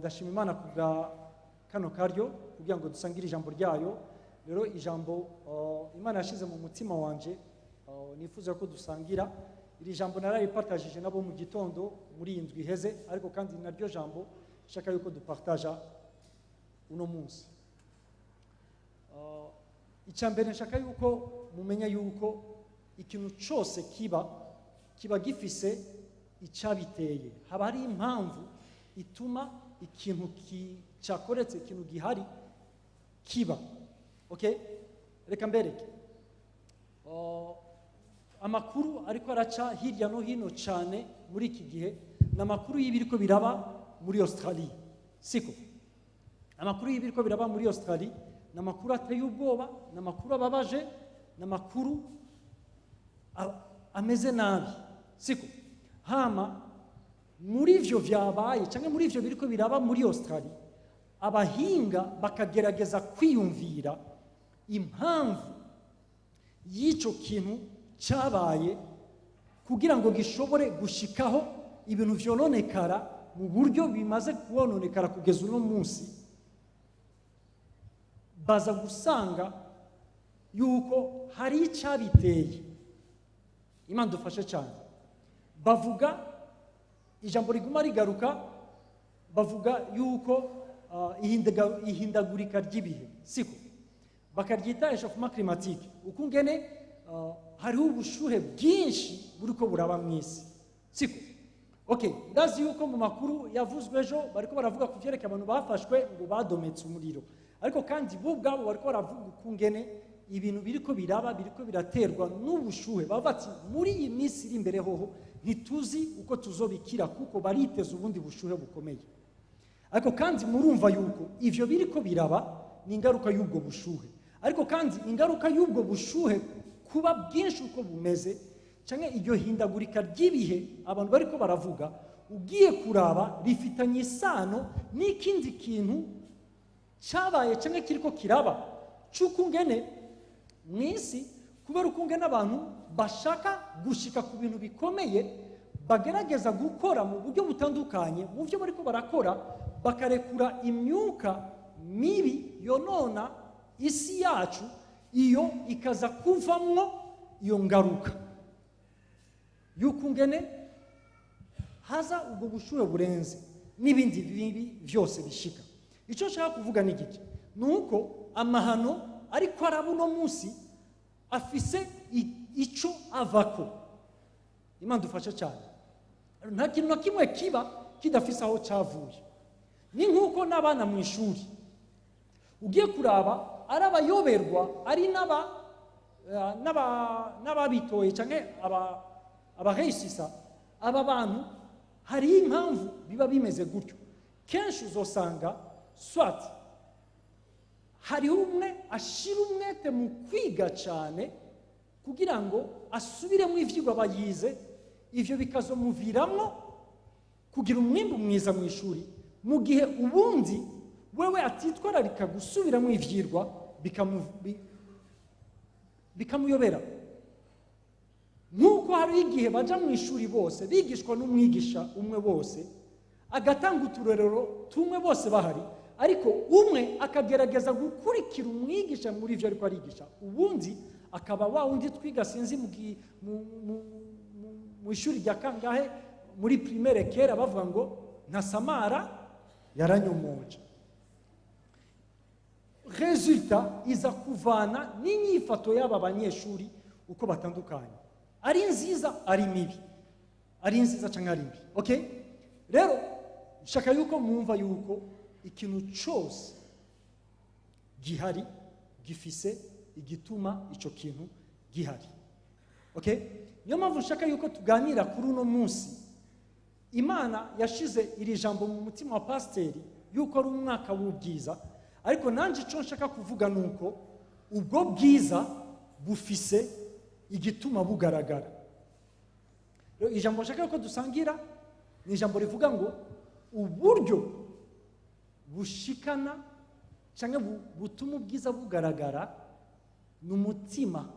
ndashima Imana kubwa kano karyo kugira ngo dusangire ijambo ryayo. Rero ijambo Imana yashize mu mutima wanje nifuza ko dusangira. Iri jambo nararipartagije nabo mu gitondo muri indwi iheze, ariko kandi naryo jambo shaka yuko dupartaja uno munsi. Icyambere nshaka yuko mumenya yuko ikintu cyose kiba gifise icyabiteye. Haba hari impamvu ituma ikintu cyakoretse, ikintu gihari kiba. Okay? Reka mbereke. Amakuru ariko araca hirya no hino cyane muri iki gihe n'amakuru y'ibiriko biraba muri Australia. Siko? Amakuru y'ibiriko biraba muri Australia n'amakuru ateye ubwoba, n'amakuru ababaje, n'amakuru ameze nabi. Siko? Hama muri ivyo vyabaye cyangwa muri ivyo biriko biraba muri Australia, abahinga bakagerageza kwiyumvira impamvu y'ico kintu cyabaye kugira ngo gishobore gushikaho ibintu vyononekara mu buryo bimaze kubononekara kugeza uno munsi. Baza gusanga yuko hari icyabiteye. Imana dufashe cyane. Bavuga ijambo riguma rigaruka, bavuga yuko ihindagurika ry'ibihe. Siko? Bakaryita échauffement climatique. Ukungene hariho ubushuhe bwinshi buriko buraba mwisi. Siko? Okay, ndazi yuko mu makuru yavuzwe ejo bariko baravuga kuvyerekeye abantu bafashwe ngo badometse umuriro. Ariko kandi bo ubwabo bariko baravuga ukungene ibintu biriko biraterwa n'ubushuhe. Bavati muri iyi minsi iri imbere hoho ntituzi uko tuzobikira kuko bariteze ubundi bushuhe bukomeye. Ariko kandi murumva yuko ivyo biriko biraba ni ingaruka y'ubwo bushuhe. Ariko kandi ingaruka y'ubwo bushuhe kuba bwinshi uko bumeze cyangwa iryo hindagurika ry'ibihe abantu bariko baravuga, ugiye kuraba rifitanye isano n'ikindi kintu cyabaye cyangwa kiriko kiraba cy'ukungene mwisi, kubera ukungene abantu bashaka gushika ku bintu bikomeye, bagerageza gukora mu buryo butandukanye. Mu byo bariko barakora bakarekura imyuka mibi yonona isi yacu, iyo ikaza kuvamwo iyo ngaruka y'ukungene haza ubwo bushuhe burenze n'ibindi bibi byose bishika. Icyo nshaka kuvuga ni giki? Nuko amahano ariko araba uno munsi afise ico avako. Imana dufashe cyane. Nta kintu na kimwe kiba kidafise aho cyavuye. Ni nk'uko n'abana mu ishuri ugiye kuraba ari abayoberwa, ari n'ababitoye cyangwa abaheisisa, aba bantu hari impamvu biba bimeze gutyo. Kenshi uzosanga swat hari umwe ashira umwete mu kwiga cyane kugira ngo asubire mu ivyigwa bayize, ivyo bikazomuviramwo kugira umwimbu mwiza mu ishuri, mu gihe ubundi wewe atitwararika gusubira mu ivyirwa bikamuyobera. Nk'uko hari igihe baja mu ishuri bose bigishwa n'umwigisha umwe bose, agatanga uturerero tumwe bose bahari, ariko umwe akagerageza gukurikira umwigisha muri ivyo ariko arigisha, ubundi akaba wa undi twiga sinzi mu ishuri rya kangahe muri primaire kera bavuga ngo nta Samara yaranyomoje. Resultat iza kuvana n'inyifato y'aba banyeshuri uko batandukanye, ari nziza ari mibi, ari nziza cyangwa ari mbi. Okay? Rero shaka yuko mwumva yuko ikintu cyose gihari gifise igituma ico kintu gihari. Okay? Niyo mpamvu nshaka yuko tuganira kuri uno munsi. Imana yashize iri jambo mu mutima wa pasiteri yuko ari umwaka w'ubwiza, ariko nanje ico nshaka kuvuga nuko ubwo bwiza bufise igituma bugaragara. Rero ijambo nshaka yuko dusangira ni ijambo rivuga ngo uburyo bushikana cyangwa butuma ubwiza bugaragara n'umutima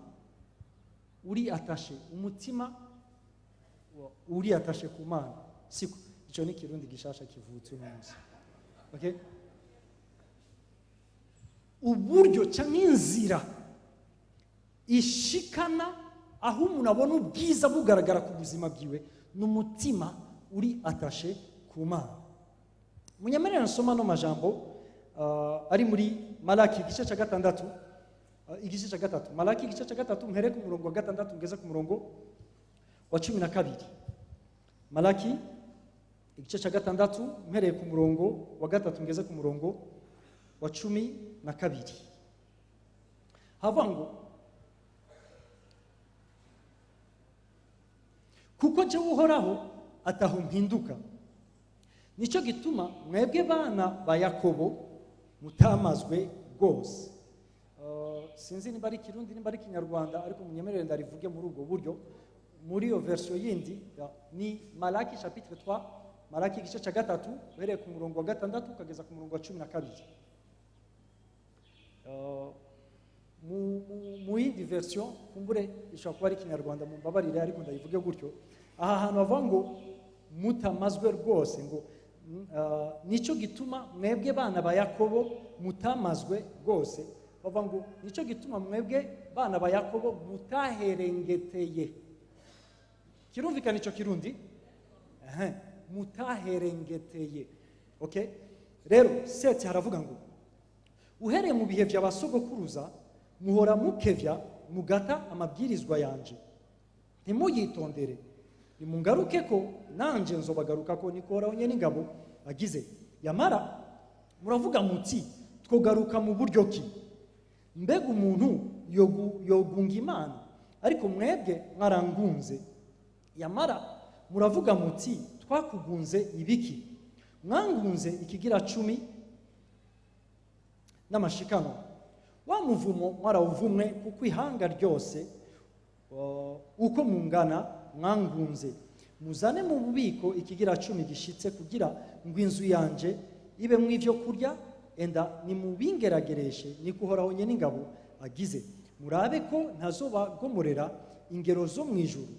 uri atashe, umutima uri atashe ku Mana. Siko? Icyo ni kirundi gishasha kivutse uno munsi. Okay? Uburyo cyangwa inzira ishikana aho umuntu abona ubwiza bugaragara ku buzima bwiwe n'umutima uri atashe ku Mana. Munyamerera nsoma no majambo ari muri Malaki igice cya gatandatu, Malaki igice cya gatatu mpere ku murongo wa gatandatu ngeze ku murongo wa 12. Malaki igice cya gatandatu mpere ku murongo wa gatatu ngeze ku murongo wa 12. Havuga ngo kuko je uhoraho ataho mpinduka, nicyo gituma mwebwe bana ba Yakobo mutamazwe rwose. Sinzi nimba ari Kirundi nimba ari Kinyarwanda, ariko munyemerere ndarivuge muri ubwo buryo. Muri iyo version yindi ni Malaki chapitre 3, Malaki igice cya gatatu uhereye ku murongo wa gatandatu ukageza ku murongo wa 12. Mu yindi version kumbure ishobora kuba ari Kinyarwanda, mumbabarire ariko ndayivuge gutyo. Aha hantu bavuga ngo mutamazwe rwose, ngo nicyo gituma mwebwe bana ba Yakobo mutamazwe rwose. Bavuga ngo nicyo gituma mwebwe bana ba Yakobo mutaherengeteye. Kirumvikana icyo Kirundi? Mutaherengeteye. Okay? Rero Seti haravuga ngo uhereye mu bihe by'abasogokuruza muhora mukevya mugata amabwirizwa yanje, ntimuyitondere. Nimungaruke ko nanje nzobagaruka ko nikoraho nye n'ingabo agize. Yamara muravuga muti twogaruka mu buryo ki? Mbega umuntu yogunga Imana, ariko mwebwe mwarangunze. Yamara muravuga muti twakugunze ibiki? Mwangunze ikigira 10 n'amashikano. Wa muvumo mwarawuvumwe kuko ihanga ryose uko mungana mwangunze. Muzane mu bubiko ikigira 10 gishitse kugira ngo inzu yanje ibe mu ivyo kurya, enda nimubingeragereshe nikuhoraho nye n'ingabo agize. Murabe ko ntazobagomorera ingero zo mu ijuru,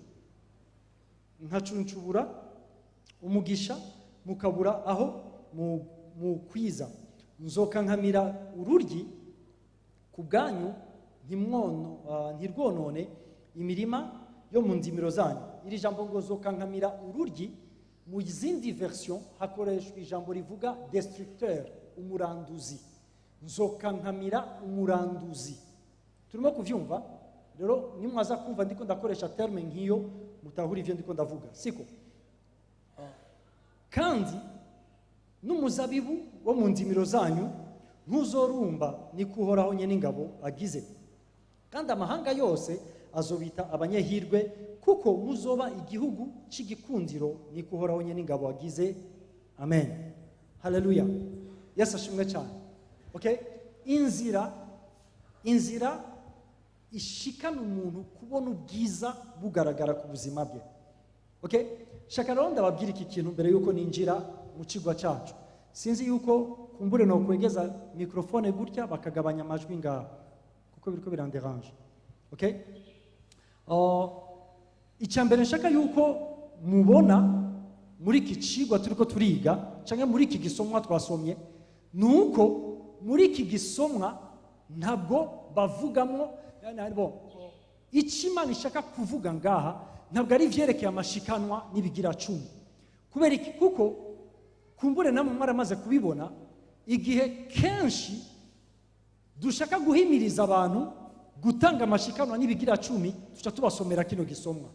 nkacuncubura umugisha mukabura aho mu kwiza. Nzoka nkamira ururyi ku bwanyu ntirwonone imirima yo mu ndimiro zanyu. Iri jambo ngo zoka nkamira ururyi, mu zindi version hakoreshwa ijambo rivuga destructeur, umuranduzi. Nzoka nkamira umuranduzi. Turimo kuvyumva? Rero nimwaza kumva ndiko ndakoresha terme nk'iyo mutahura ivyo ndiko ndavuga, siko? Kandi n'umuzabibu wo mu ndimiro zanyu ntuzorumba nikuhoraho nye n'ingabo agize. Kandi amahanga yose azobita abanyehirwe, kuko muzoba igihugu c'igikundiro nikuhoraho nye n'ingabo agize. Amen. Haleluya. Yesu ashimwe cyane. Okay? Inzira ishikana umuntu kubona ubwiza bugaragara ku buzima bwe. Okay? Shaka rero ndababwira iki kintu mbere yuko ninjira mu kigwa cyacu. Sinzi yuko kumbure no kwegeza microphone gutya bakagabanya amajwi ngaho kuko biriko biranderange. Okay? Icyambere nshaka yuko mubona muri iki kigwa turiko turiga cyangwa muri iki gisomwa twasomye, nuko muri iki gisomwa ntabwo bavugamwo Imana ishaka kuvuga ngaha ntabwo ari vyerekeye amashikanwa n'ibigira 10. Kubera iki? Kuko kumbure namwe mwaramaze kubibona, igihe kenshi dushaka guhimiriza abantu gutanga amashikanwa n'ibigira 10, tuca tubasomera kino gisomwa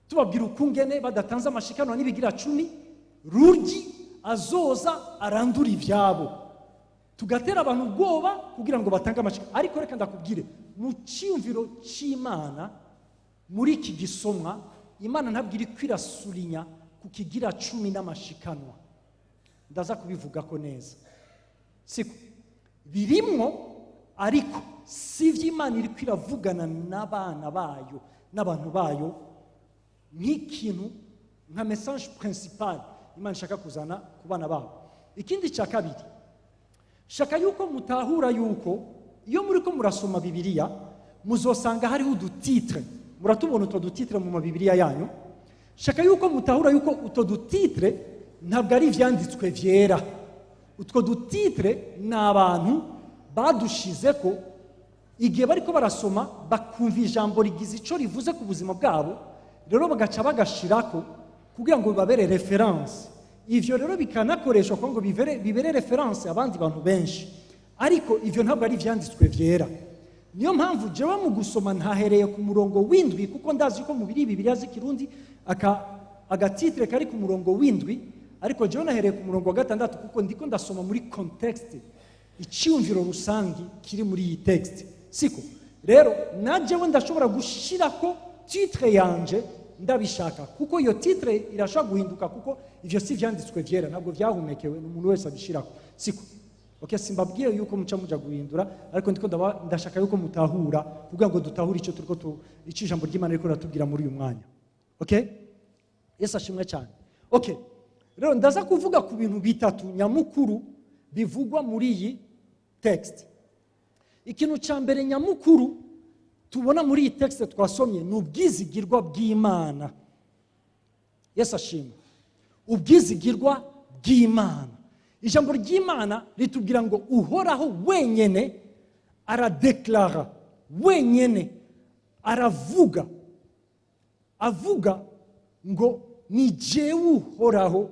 tubabwira ukungene badatanze amashikanwa n'ibigira 10 ruryi azoza arandura ivyabo, tugatera abantu ubwoba kugira ngo batange amashikanwa. Ariko reka ndakubwire, mu cyumviro cy'Imana muri iki gisomwa, Imana ntabwo iri kwirasulinya ku kigira 10 n'amashikanwa. Ndaza kubivuga ko neza, siko birimwo, ariko sivyo Imana iri kwiravugana n'abana bayo n'abantu bayo nk'ikintu nka message principal Imana ishaka kuzana ku bana babo. Ikindi cya kabiri, shaka yuko mutahura yuko iyo muri ko murasoma Bibiliya muzosanga hariho udutitre. Muratubona uto dutitre mu Bibiliya yanyu. Shaka yuko mutahura yuko uto dutitre ntabwo ari ivyanditswe vyera. utwo dutitre ni abantu badushize ko igihe bariko barasoma bakumva ijambo rigize ico rivuze ku buzima bwabo, rero bagaca bagashirako kugira ngo bibabere reference. Ivyo rero bikanakoreshwa ngo bibere reference abandi bantu benshi, ariko ivyo ntabwo ari ivyanditswe vyera. Niyo mpamvu jewe mu gusoma ntahereye ku murongo w'indwi, kuko ndazi ko mu Bibiliya z'ikirundi agatitre kari ku murongo w'indwi, ariko jewe nahereye ku murongo wa gatandatu kuko ndiko ndasoma muri context, icyumviro rusangi kiri muri iyi text. Siko rero najewe ndashobora gushirako titre yanje ndabishaka, kuko iyo titre irashobora guhinduka, kuko ivyo si vyanditswe vyera, ntabwo vyahumekewe n'umuntu wese abishirako. Siko okay, simbabwiye yuko muca muja guhindura, ariko ndiko ndashaka yuko mutahura kugira ngo dutahure ico turiko ijambo ry'Imana riko ratubwira muri uyu mwanya. Okay, Yesu ashimwe cyane. Okay, rero ndaza kuvuga ku bintu bitatu nyamukuru bivugwa muri iyi text. Ikintu ca mbere nyamukuru tubona muri iyi text twasomye ni ubwizigirwa bw'Imana. Yesu ashimwe. Ubwizigirwa bw'Imana. Ijambo ry'Imana ritubwira ngo uhoraho wenyene aradeklara, wenyene aravuga, avuga ngo ni jewe uhoraho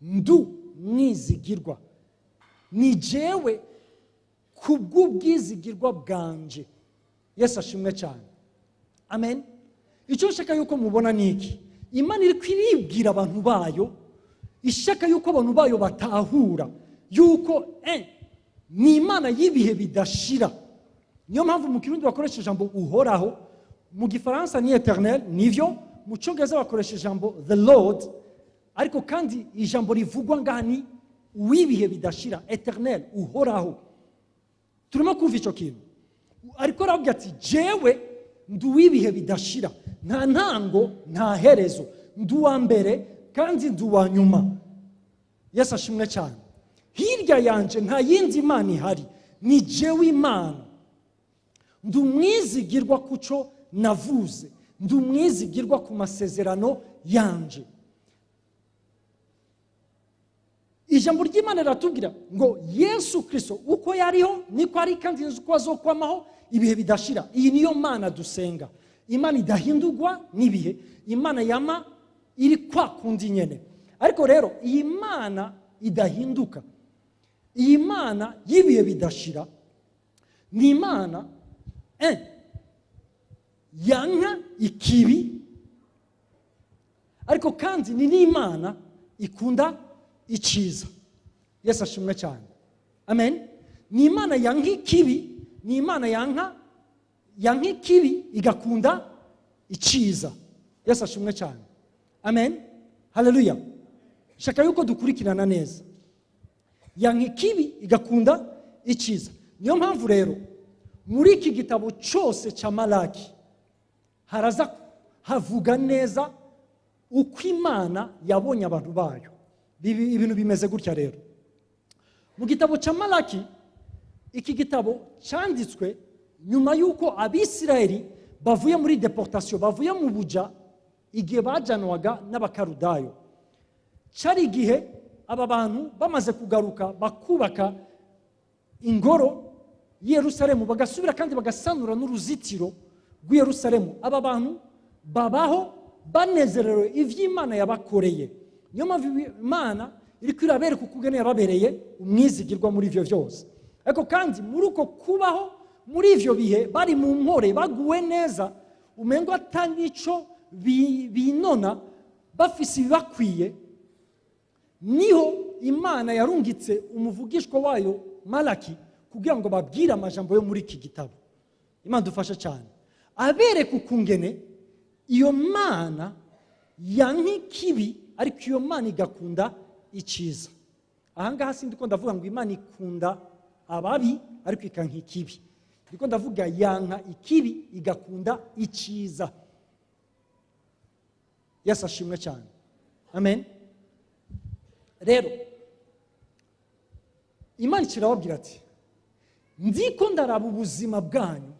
ndu mwizigirwa, ni jewe kubw'ubwizigirwa bwanje. Yesu ashimwe cyane. Amen. Icyo nshaka yuko mubona niki, Imana iri kwiribwira abantu bayo, ishaka yuko abantu bayo batahura yuko ni Imana y'ibihe bidashira. Niyo mpamvu mu Kirundi bakoresha ijambo uhoraho, mu Gifaransa ni eternel, nivyo, mu Cyongereza bakoresha ijambo the Lord, ariko kandi ijambo rivugwa ngaha ni uw'ibihe bidashira, eternel, uhoraho. Turimo kumva icyo kintu, ariko aravuga ati jewe ndi uw'ibihe bidashira, nta ntango nta herezo, ndi uwa mbere kandi ndi uwa nyuma. Yesu ashimwe cyane. Hirya yanje nta yindi Imana ihari, ni jewe Imana. Ndi umwizigirwa kuco navuze, ndi umwizigirwa ku masezerano yanje. Ijambo ry'Imana riratubwira ngo Yesu Kristo uko yariho niko ari kandi uko azokwamaho ibihe bidashira. Iyi niyo Mana dusenga, Imana idahindurwa n'ibihe, Imana yama iri kwa kundi nyene. Ariko rero iyi Mana idahinduka, iyi Mana y'ibihe bidashira, ni Imana yanka ikibi, ariko kandi ni n'Imana ikunda iciza. Yesu ashimwe cyane. Amen. Ni Imana yanka ikibi, ni Imana yanka ikibi igakunda iciza. Yesu ashimwe cyane. Amen. Haleluya. Shaka yuko dukurikirana neza. Yanka ikibi igakunda iciza. Niyo mpamvu rero muri iki gitabo cyose cya Malaki haraza havuga neza uko Imana yabonye abantu bayo. Ibintu bimeze gutya rero. Mu gitabo cya Malaki, iki gitabo cyanditswe nyuma yuko Abisirayeli bavuye muri deportation, bavuye mu buja igihe bajanwaga n'Abakarudayo. Cyari igihe aba bantu bamaze kugaruka bakubaka ingoro Yerusalemu, bagasubira kandi bagasanura n'uruzitiro rw'Yerusalemu. Aba bantu babaho banezerewe ivy'Imana yabakoreye. Niyo mpamvu Imana iri kwirabereka ukugene yababereye umwizigirwa muri ivyo vyose. Ariko kandi muri uko kubaho muri ivyo bihe bari mu mpore baguwe neza, umengo atanico binona bafise ibakwiye, niho Imana yarungitse umuvugishwa wayo Malaki kugira ngo babwire amajambo yo muri iki gitabo. Imana dufasha cyane, abereka ukungene iyo Mana yanka ikibi, ariko iyo Mana igakunda iciza. Ahangaha sindi ko ndavuga ngo Imana ikunda ababi ariko ikanka ikibi, ndiko ndavuga yanka ikibi igakunda iciza. Yesu ashimwe cyane. Amen. Rero Imana kirababwira ati ndiko ndaraba ubuzima bwanyu,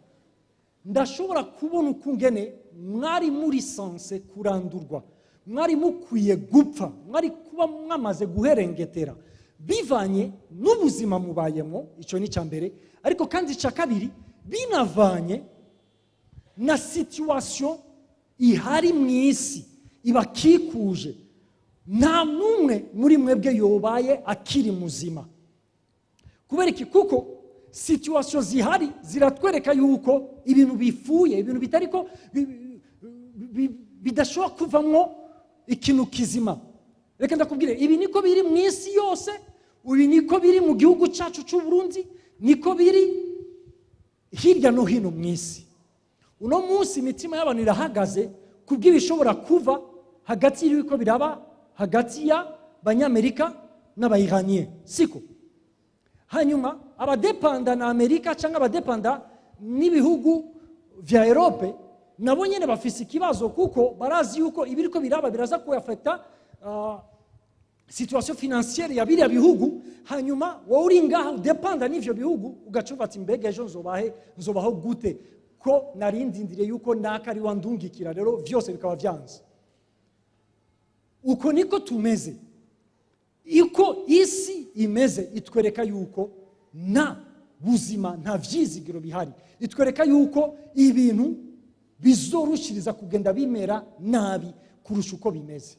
ndashobora kubona ukungene mwari muri sanse kurandurwa, mwari mukwiye gupfa, mwari kuba mwamaze guherengetera, bivanye n'ubuzima mubayemo, icyo ni icya mbere, ariko kandi icya kabiri binavanye na situation ihari mu isi ibakikuje. Nta n'umwe muri mwebwe yobaye akiri muzima. Kubera iki? Kuko situation zihari ziratwereka yuko ibintu bifuye, ibintu bitariko bidashobora kuvamwo ikintu kizima. Reka ndakubwire, ibi niko biri mu isi yose, ibi niko biri mu gihugu cyacu cy'u Burundi, niko biri hirya no hino mu isi. Uno munsi imitima y'abantu irahagaze kubw'ibishobora kuva hagati y'ibiko biraba hagati ya banyamerika n'abayiraniye, siko? Hanyuma abadepanda na Amerika cyangwa abadepanda n'ibihugu vya Europe nabo nyene bafise ikibazo, kuko barazi yuko ibiriko biraba biraza kuafekta situation financière ya biriya bihugu. Hanyuma wowe uri ngaha udepanda n'ivyo bihugu ugacuva ati mbega ejo nzobaho gute ko narindindiriye yuko nakari wandungikira, rero vyose bikaba vyanze. Uko niko tumeze. Iko isi imeze itwereka yuko na buzima nta vyizigiro bihari, itwereka yuko ibintu bizorushiriza kugenda bimera nabi kurusha uko bimeze.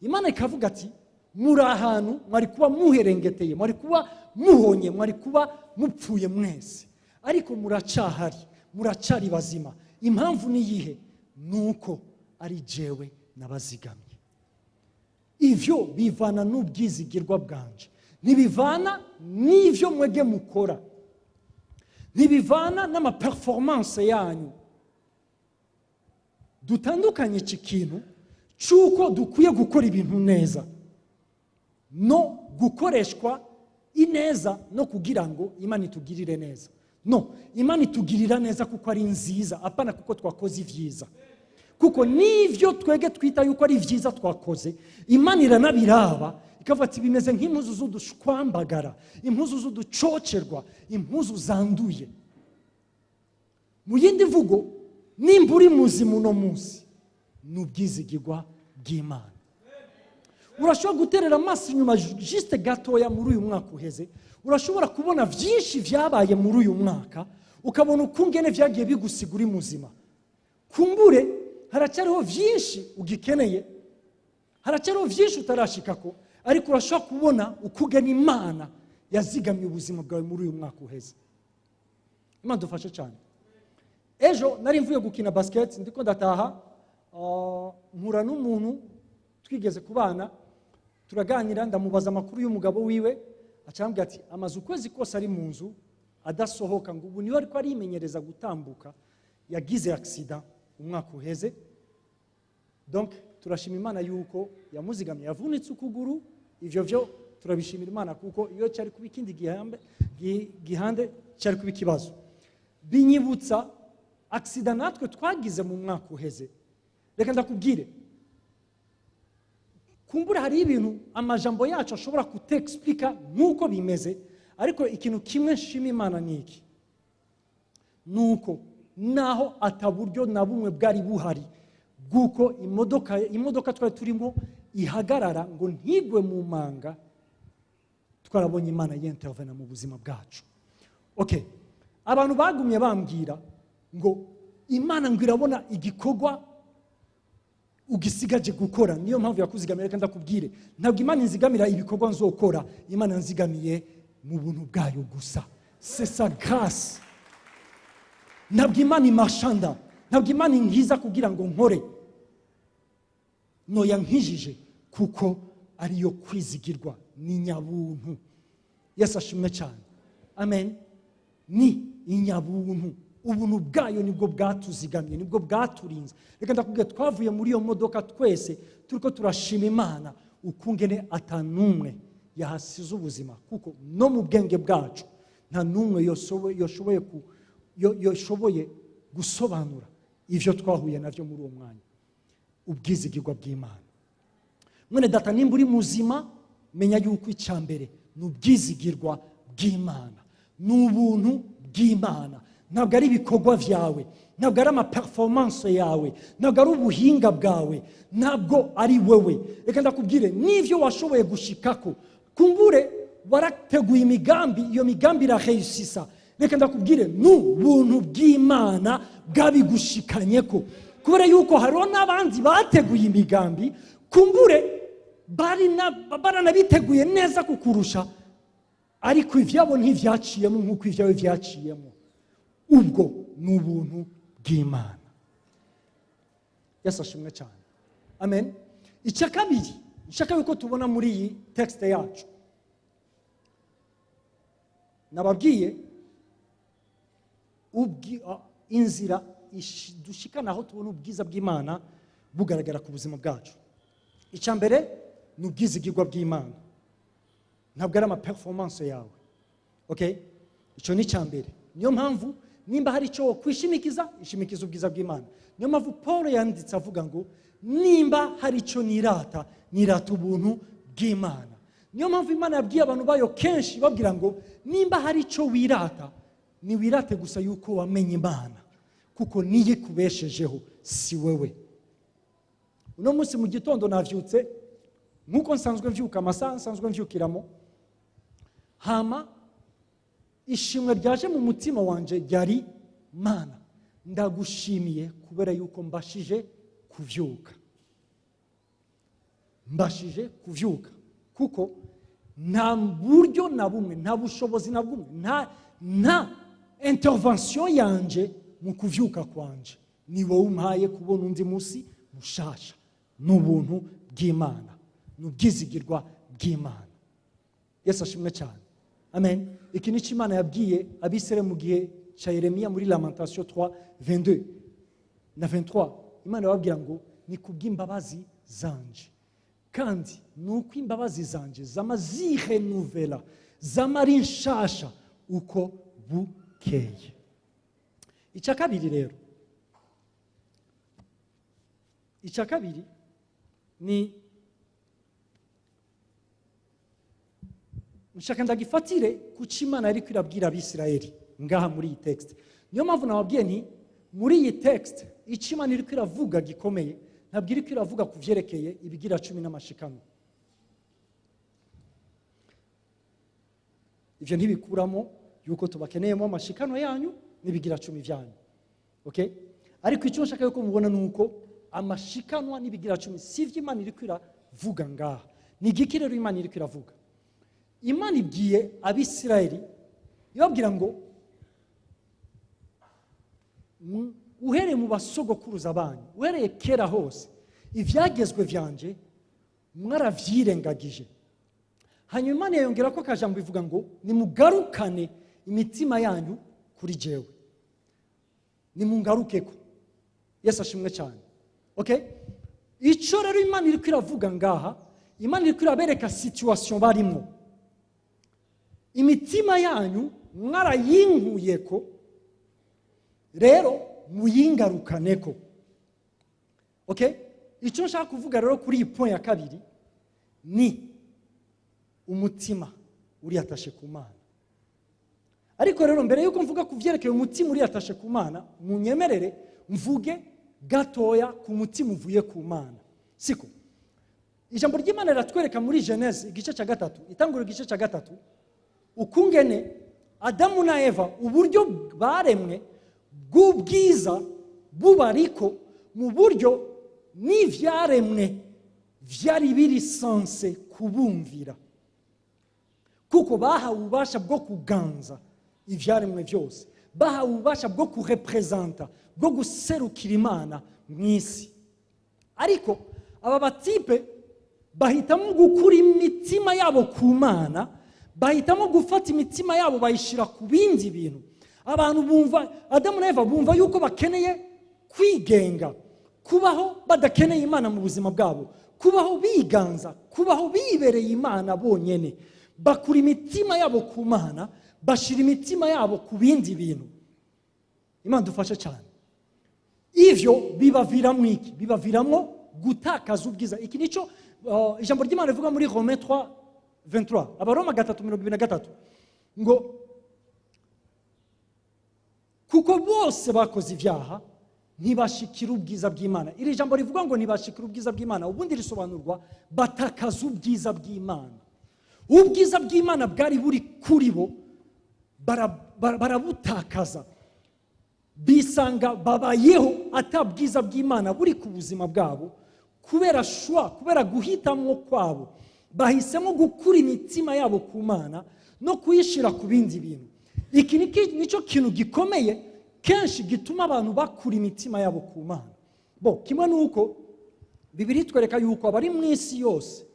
Imana ikavuga ati muri ahantu mwari kuba muherengeteye, mwari kuba muhonye, mwari kuba mupfuye mwese, ariko muracahari, muracari bazima. Impamvu ni yihe? Nuko ari jewe nabazigamye. Ivyo bivana n'ubwizigirwa bwanje, ntibivana n'ivyo mwege mukora, ntibivana n'amaperformance yanyu. Dutandukanye iki kintu cy'uko dukwiye gukora ibintu neza no gukoreshwa ineza no kugira ngo Imana itugirire neza. No, Imana itugirira neza kuko ari nziza, apana kuko twakoze ivyiza. Kuko nivyo twege twita yuko ari vyiza twakoze, Imana iranabiraba ikavuga ati bimeze nk'impuzu z'udushwambagara, impuzu z'uducocerwa, impuzu zanduye. Mu yindi mvugo, nimba uri muzima uno munsi n'ubwizigirwa bw'Imana. Urashobora guterera amaso inyuma juste gatoya muri uyu mwaka uheze, urashobora kubona vyinshi vyabaye muri uyu mwaka, ukabona ukungene vyagiye bigusigura muzima. Kumbure haracyariho vyinshi ugikeneye, haracyariho vyinshi utarashikako, ariko urashobora kubona ukugena Imana yazigamye ubuzima bwawe muri uyu mwaka uheze. Imana dufashe cyane. Ejo nari mvuye gukina basket, ndiko ndataha, mpura n'umuntu twigeze kubana, turaganira, ndamubaza amakuru y'umugabo wiwe, acambwira ati amaze ukwezi kose ari mu nzu adasohoka, ngo ubu niwe ariko arimenyereza gutambuka, yagize accident umwaka uheze. Donc turashima Imana yuko yamuzigamye, yavunitse ukuguru. Ivyo vyo turabishimira Imana, kuko iyo cyari kuba ikindi gihande cyari kuba ikibazo. Binyibutsa accident natwe twagize mu mwaka uheze. Reka ndakubwire, kumbura hari ibintu amajambo yacu ashobora kutexplica nuko bimeze, ariko ikintu kimwe nshima Imana niki, nuko naho ataburyo na bumwe bwari buhari bwuko imodoka twari turimo ihagarara ngo ntigwe mu manga, twarabonye Imana y'intervena mu buzima bwacu. Okay, abantu bagumye bambwira ngo Imana ngo irabona igikorwa ugisigaje gukora, niyo mpamvu yakuzigamira. Reka ndakubwire, ntabwo Imana inzigamira ibikorwa nzokora, Imana nzigamiye mu buntu bwayo gusa. C'est sa grâce. Ntabwo Imana imashanda, ntabwo Imana inkiza kugira ngo nkore, no yankijije kuko ariyo kwizigirwa, ni nyabuntu. Yesu ashimwe cyane, amen. Ni inyabuntu, ubuntu bwayo nibwo bwatuzigamye, nibwo bwaturinze. Reka ndakubwira, twavuye muri iyo modoka twese turiko turashima Imana ukungene atanumwe yahasize ubuzima, kuko no mu bwenge bwacu nta numwe yoshoboye gusobanura ivyo twahuye navyo muri uwo mwanya. Ubwizigirwa bw'Imana. Mwene data, nimba uri muzima, menya yuko icyambere n'ubwizigirwa bw'Imana, n'ubuntu bw'Imana. Ntabwo ari ibikorwa vyawe, ntabwo ari amaperformance yawe, ntabwo ari ubuhinga bwawe, ntabwo ari wewe. Reka ndakubwire, n'ivyo washoboye gushikako kumbure warateguye imigambi, iyo migambi iraheyisisa. Reka ndakubwire, n'ubuntu bw'Imana bwabigushikanyeko, kubera yuko hariho n'abandi bateguye imigambi, kumbure baranabiteguye neza kukurusha, ariko ivyabo ntivyaciyemo nk'uko ivyawe vyaciyemo. Ubwo n'ubuntu bw'Imana. Yesu ashimwe cyane. Amen. Icya kabiri ko tubona muri iyi text yacu, nababwiye inzira dushikana aho tubona ubwiza bw'Imana bugaragara ku buzima bwacu. Icya mbere ni ubwizigirwa bw'Imana, ntabwo ari amaperformance yawe. Okay? Icyo ni icya mbere. Niyo mpamvu nimba hari icyo kwishimikiza, ishimikiza ubwiza bw'Imana. Niyo mpamvu Paul yanditse avuga ngo nimba hari icyo nirata ubuntu bw'Imana. Niyo mpamvu Imana yabwiye abantu bayo kenshi babwira ngo nimba hari icyo wirata, ni wirate gusa yuko wamenye Imana, kuko niye kubeshejeho, si wewe. Uno munsi mu gitondo navyutse nkuko nsanzwe mvyuka, amasaha nsanzwe mvyukiramo, hama ishimwe ryaje mu mutima wanje ryari, Mana ndagushimiye kubera yuko mbashije kuvyuka, kuko nta buryo na bumwe, nta bushobozi na bumwe, nta intervention yanje mu kuvyuka kwanje, ni wowe umpaye kubona undi munsi mushasha. N'ubuntu bw'Imana, n'ubwizigirwa bw'Imana. Yesu ashimwe cyane. Amen. Iki ni Imana yabwiye Abisirayeli mu gihe cya Yeremiya muri Lamentation 3:22 na 23. Imana yababwira ngo ni kubw'imbabazi zanje, kandi nuko imbabazi zanje zamazirenuvela, zamari nshasha uko bukeye. Icya kabiri ni nshaka ndagifatire ku Imana ariko irabwira Abisirayeli ngaha muri iyi text. Niyo mpamvu nababwiye nti muri iyi text Imana iriko iravuga gikomeye, ntabwo iriko iravuga ku vyerekeye ibigira 10 n'amashikano. Ivyo ntibikuramo yuko tubakeneyemo amashikano yanyu n'ibigira 10 vyanyu. Okay? Ariko icyo nshaka yuko mubona nuko amashikanwa n'ibigira 10 sivyo Imana iriko iravuga ngaha. Ni giki rero Imana iriko iravuga? Imana ibwiye Abisirayeli yababwira ngo uhereye mu basogokuruza banyu, uhereye kera hose, ivyagezwe vyanje mwaravyirengagije. Hanyuma Imana yongera ko akajambo ivuga ngo nimugarukane imitima yanyu kuri jewe, nimungarukeko. Yesu ashimwe cyane. Okay? Ico rero Imana iriko iravuga ngaha, Imana iriko irabereka situation barimo. Imitima yanyu mwarayinkuyeko, rero muyingarukaneko. Okay? Icyo nshaka kuvuga rero kuri iyi point ya kabiri ni umutima uri atashe ku Mana. Ariko rero mbere yuko mvuga ku vyerekeye umutima uri atashe ku Mana, munyemerere mvuge gatoya ku mutima uvuye ku Mana. Siko ijambo ry'Imana riratwereka muri Genese igice cya 3, itanguriro igice cya 3, ukungene Adamu na Eva uburyo baremwe bw'ubwiza bubariko mu buryo n'ivyaremwe vyari biri sanse kubumvira, kuko bahawe ububasha bwo kuganza ivyaremwe byose, bahawe ububasha bwo kurepresenta, bwo guserukira Imana mw'isi. Ariko aba batipe bahitamo gukura imitima yabo ku Mana, bahitamo gufata imitima yabo bayishira ku bindi bintu. Abantu bumva, Adamu na Eva bumva yuko bakeneye kwigenga, kubaho badakeneye Imana mu buzima bwabo, kubaho biganza, kubaho bibereye Imana bonyene. Bakura imitima yabo ku Mana, bashira imitima yabo ku bindi bintu. Imana dufashe cyane. Ivyo bibaviramo iki? Bibaviramo gutakaza ubwiza. Iki nico ijambo ry'Imana rivuga muri Rome 3:23. Abaroma 3:23 ngo kuko bose bakoze ivyaha ntibashikira ubwiza bw'Imana. Iri jambo rivuga ngo ntibashikira ubwiza bw'Imana, ubundi risobanurwa batakaza ubwiza bw'Imana. ubwiza bw'Imana bwari buri kuri bo barabutakaza, bisanga babayeho atabwiza bw'Imana buri ku buzima bwabo, kubera guhitamo kwabo bahisemo gukura imitima yabo ku Mana no kuyishira ku bindi bintu. Iki nicyo kintu gikomeye kenshi gituma abantu bakura imitima yabo ku Mana. Kimwe nuko Bibiri twereka yuko abari mu isi yose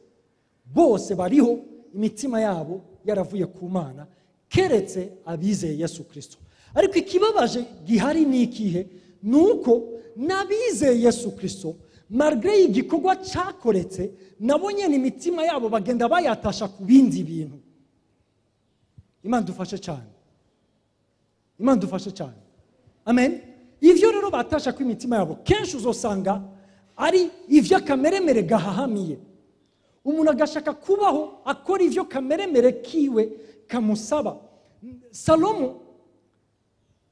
bose bariho imitima yabo yaravuye ku Mana keretse abizeye Yesu Kristo. Ariko ikibabaje gihari ni ikihe? Nuko n'abizeye Yesu Kristo malgré igikorwa cyakoretse nabo nyene imitima yabo bagenda bayatasha ku bindi bintu. Imana dufashe cyane. Imana dufashe cyane. Amen. Ivyo rero batasha ku imitima yabo kenshi uzosanga ari ivyo kameremere gahahamiye. Umuntu agashaka kubaho akora ivyo kameremere kiwe kamusaba. Salomo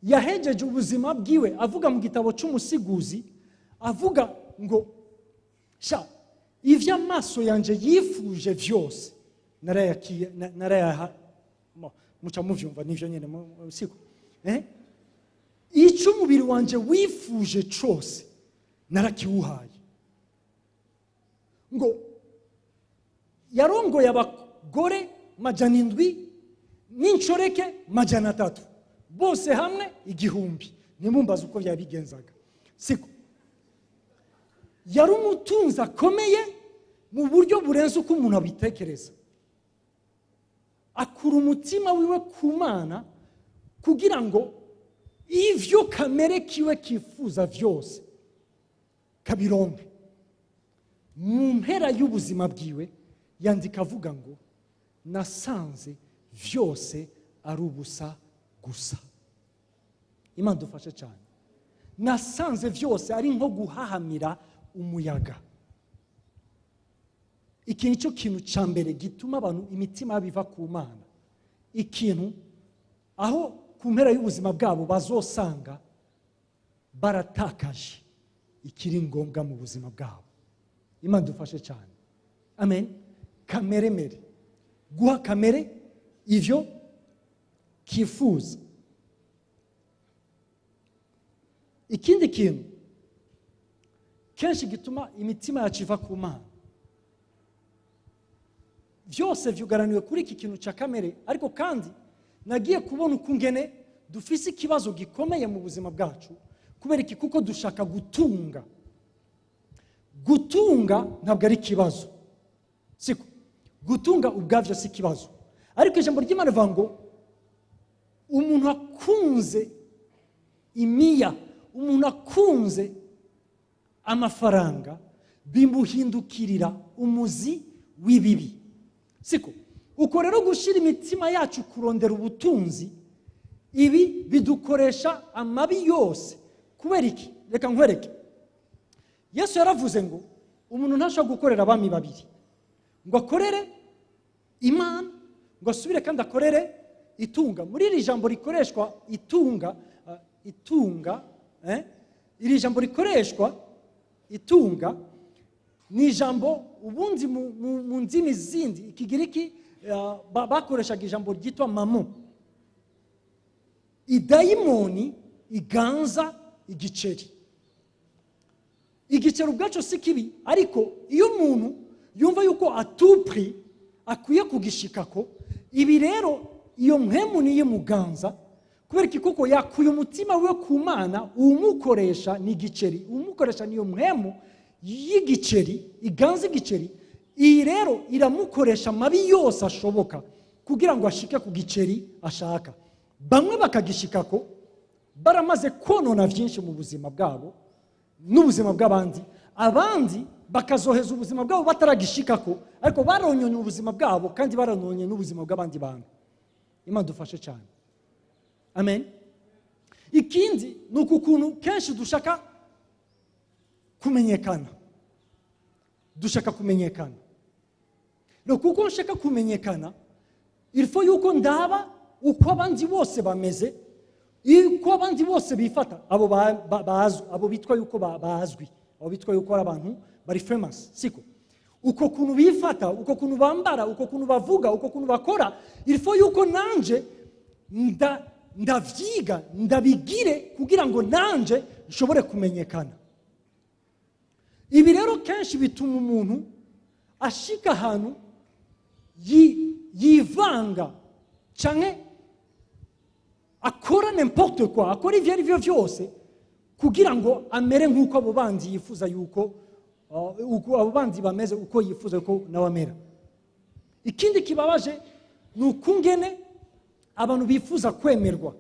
yahejeje ubuzima bwiwe avuga mu gitabo cy'umusiguzi, avuga ngo ivyo amaso yanje yifuje vyose narayaha muca muvyumva nivyo nyene siko icyo umubiri wanje wifuje cyose narakiwuhaye. Ngo yarongoye abagore 700 n'inshoreke 300 bose hamwe 1000. Nimumbaza uko yabigenzaga siko. Yari umutunzi akomeye mu buryo burenze uko umuntu abitekereza. Akura umutima wiwe ku Mana kugira ngo ivyo kamere kiwe kifuza vyose kabironke. Mu mpera y'ubuzima bwiwe yandika avuga ngo nasanze vyose ari ubusa gusa. Imana dufashe cyane. Nasanze vyose ari nko guhahamira umuyaga. Iki nicyo kintu cya mbere gituma abantu imitima biva ku Mana. Ikintu aho ku mpera y'ubuzima bwabo bazosanga baratakaje ikiri ngombwa mu buzima bwabo. Imana dufashe cyane. Amen. Kameremere. Guha kamere ivyo kifuza. Ikindi kintu kenshi gituma imitima yacu iva ku Mana, vyose vyugaraniwe kuri iki kintu cya kamere. Ariko kandi nagiye kubona ukungene dufise ikibazo gikomeye mu buzima bwacu kubera iki, kuko dushaka gutunga. Gutunga ntabwo ari kibazo siko. Gutunga ubwavyo si kibazo, ariko ijambo ry'Imana rivuga ngo umuntu akunze imiya, umuntu akunze amafaranga bimuhindukirira umuzi w'ibibi siko. Uko rero gushira imitima yacu kurondera ubutunzi, ibi bidukoresha amabi yose. Kubera iki? Reka nkwereke. Yesu yaravuze ngo umuntu ntashobora gukorera abami babiri, ngo akorere Imana ngo asubire kandi akorere itunga. Muri iri jambo rikoreshwa itunga, iri jambo rikoreshwa itunga ni ijambo ubundi mu ndimi zindi ikigiriki bakoreshaga ijambo ryitwa mamo. Idayimoni iganza igiceri. Igiceri ubwacu si kibi, ariko iyo umuntu yumva yuko atupri akwiye kugishikako, ibi rero iyo mpemu niye muganza. Kubera iki? Kuko yakuye umutima we ku Mana, umukoresha ni igiceri, umukoresha niyo mpemu y'igiceri iganza igiceri. Iyi rero iramukoresha mabi yose ashoboka kugira ngo ashike ku giceri ashaka. Bamwe bakagishikako baramaze konona byinshi mu buzima bwabo n'ubuzima bw'abandi, abandi bakazoheza ubuzima bwabo bataragishikako, ariko baronyonye ubuzima bwabo kandi baranonye n'ubuzima bw'abandi bantu. Imana dufashe cyane. Amen. Ikindi nuko ukuntu kenshi dushaka kumenyekana. Dushaka kumenyekana. No kuko nshaka kumenyekana, il faut yuko ndaba uko abandi bose bameze, uko abandi bose bifata. Abo bazwi, abo bitwa yuko bazwi, abo bitwa yuko ari abantu bari famous siko. uko kuntu bifata, uko kuntu bambara, uko kuntu bavuga, uko kuntu bakora, il faut yuko nanje ndavyiga, ndabigire kugira ngo nanje nshobore kumenyekana. Ibi rero kenshi bituma umuntu ashika ahantu yivanga canke akora n'importe quoi, akora ivyo ari vyo vyose kugira ngo amere nk'uko abo bandi yifuza yuko abo bandi bameze uko yifuza yuko nawe amera. Ikindi kibabaje ni ukungene abantu bifuza kwemerwa,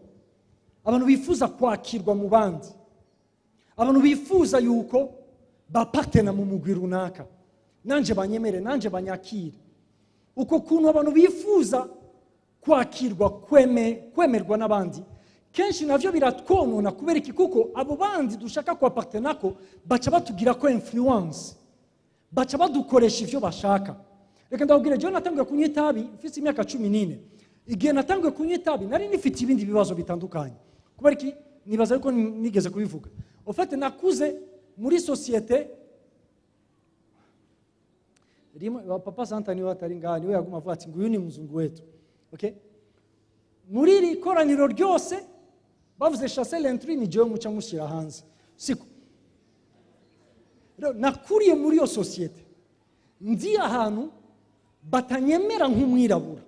abantu bifuza kwakirwa mu bandi, abantu bifuza yuko bapatena mu mugwi runaka, nanje banyemere, nanje banyakire. Uko kuntu abantu bifuza kwakirwa, kwemerwa n'abandi, kenshi navyo biratwonona. Kubera iki? Kuko abo bandi dushaka kwapatenako baca batugira ko influence, baca badukoresha ivyo bashaka. Reka ndabwire, je natanguye kunywa itabi mfite imyaka 14. Igihe natanguye kunywa itabi nari nifite ibindi bibazo bitandukanye. Kubera iki? Nibaza yuko nigeze kubivuga. En fait nakuze muri societe rimwe papa Santa niwe atari ngani, we yaguma avuga ati nguyu ni muzungu wetu. Okay? Muri iri koraniro ryose bavuze chasser l'intrus ni jewe muca mushira hanze. Siko. Nakuriye muri yo societe. Ndi ahantu batanyemera nk'umwirabura.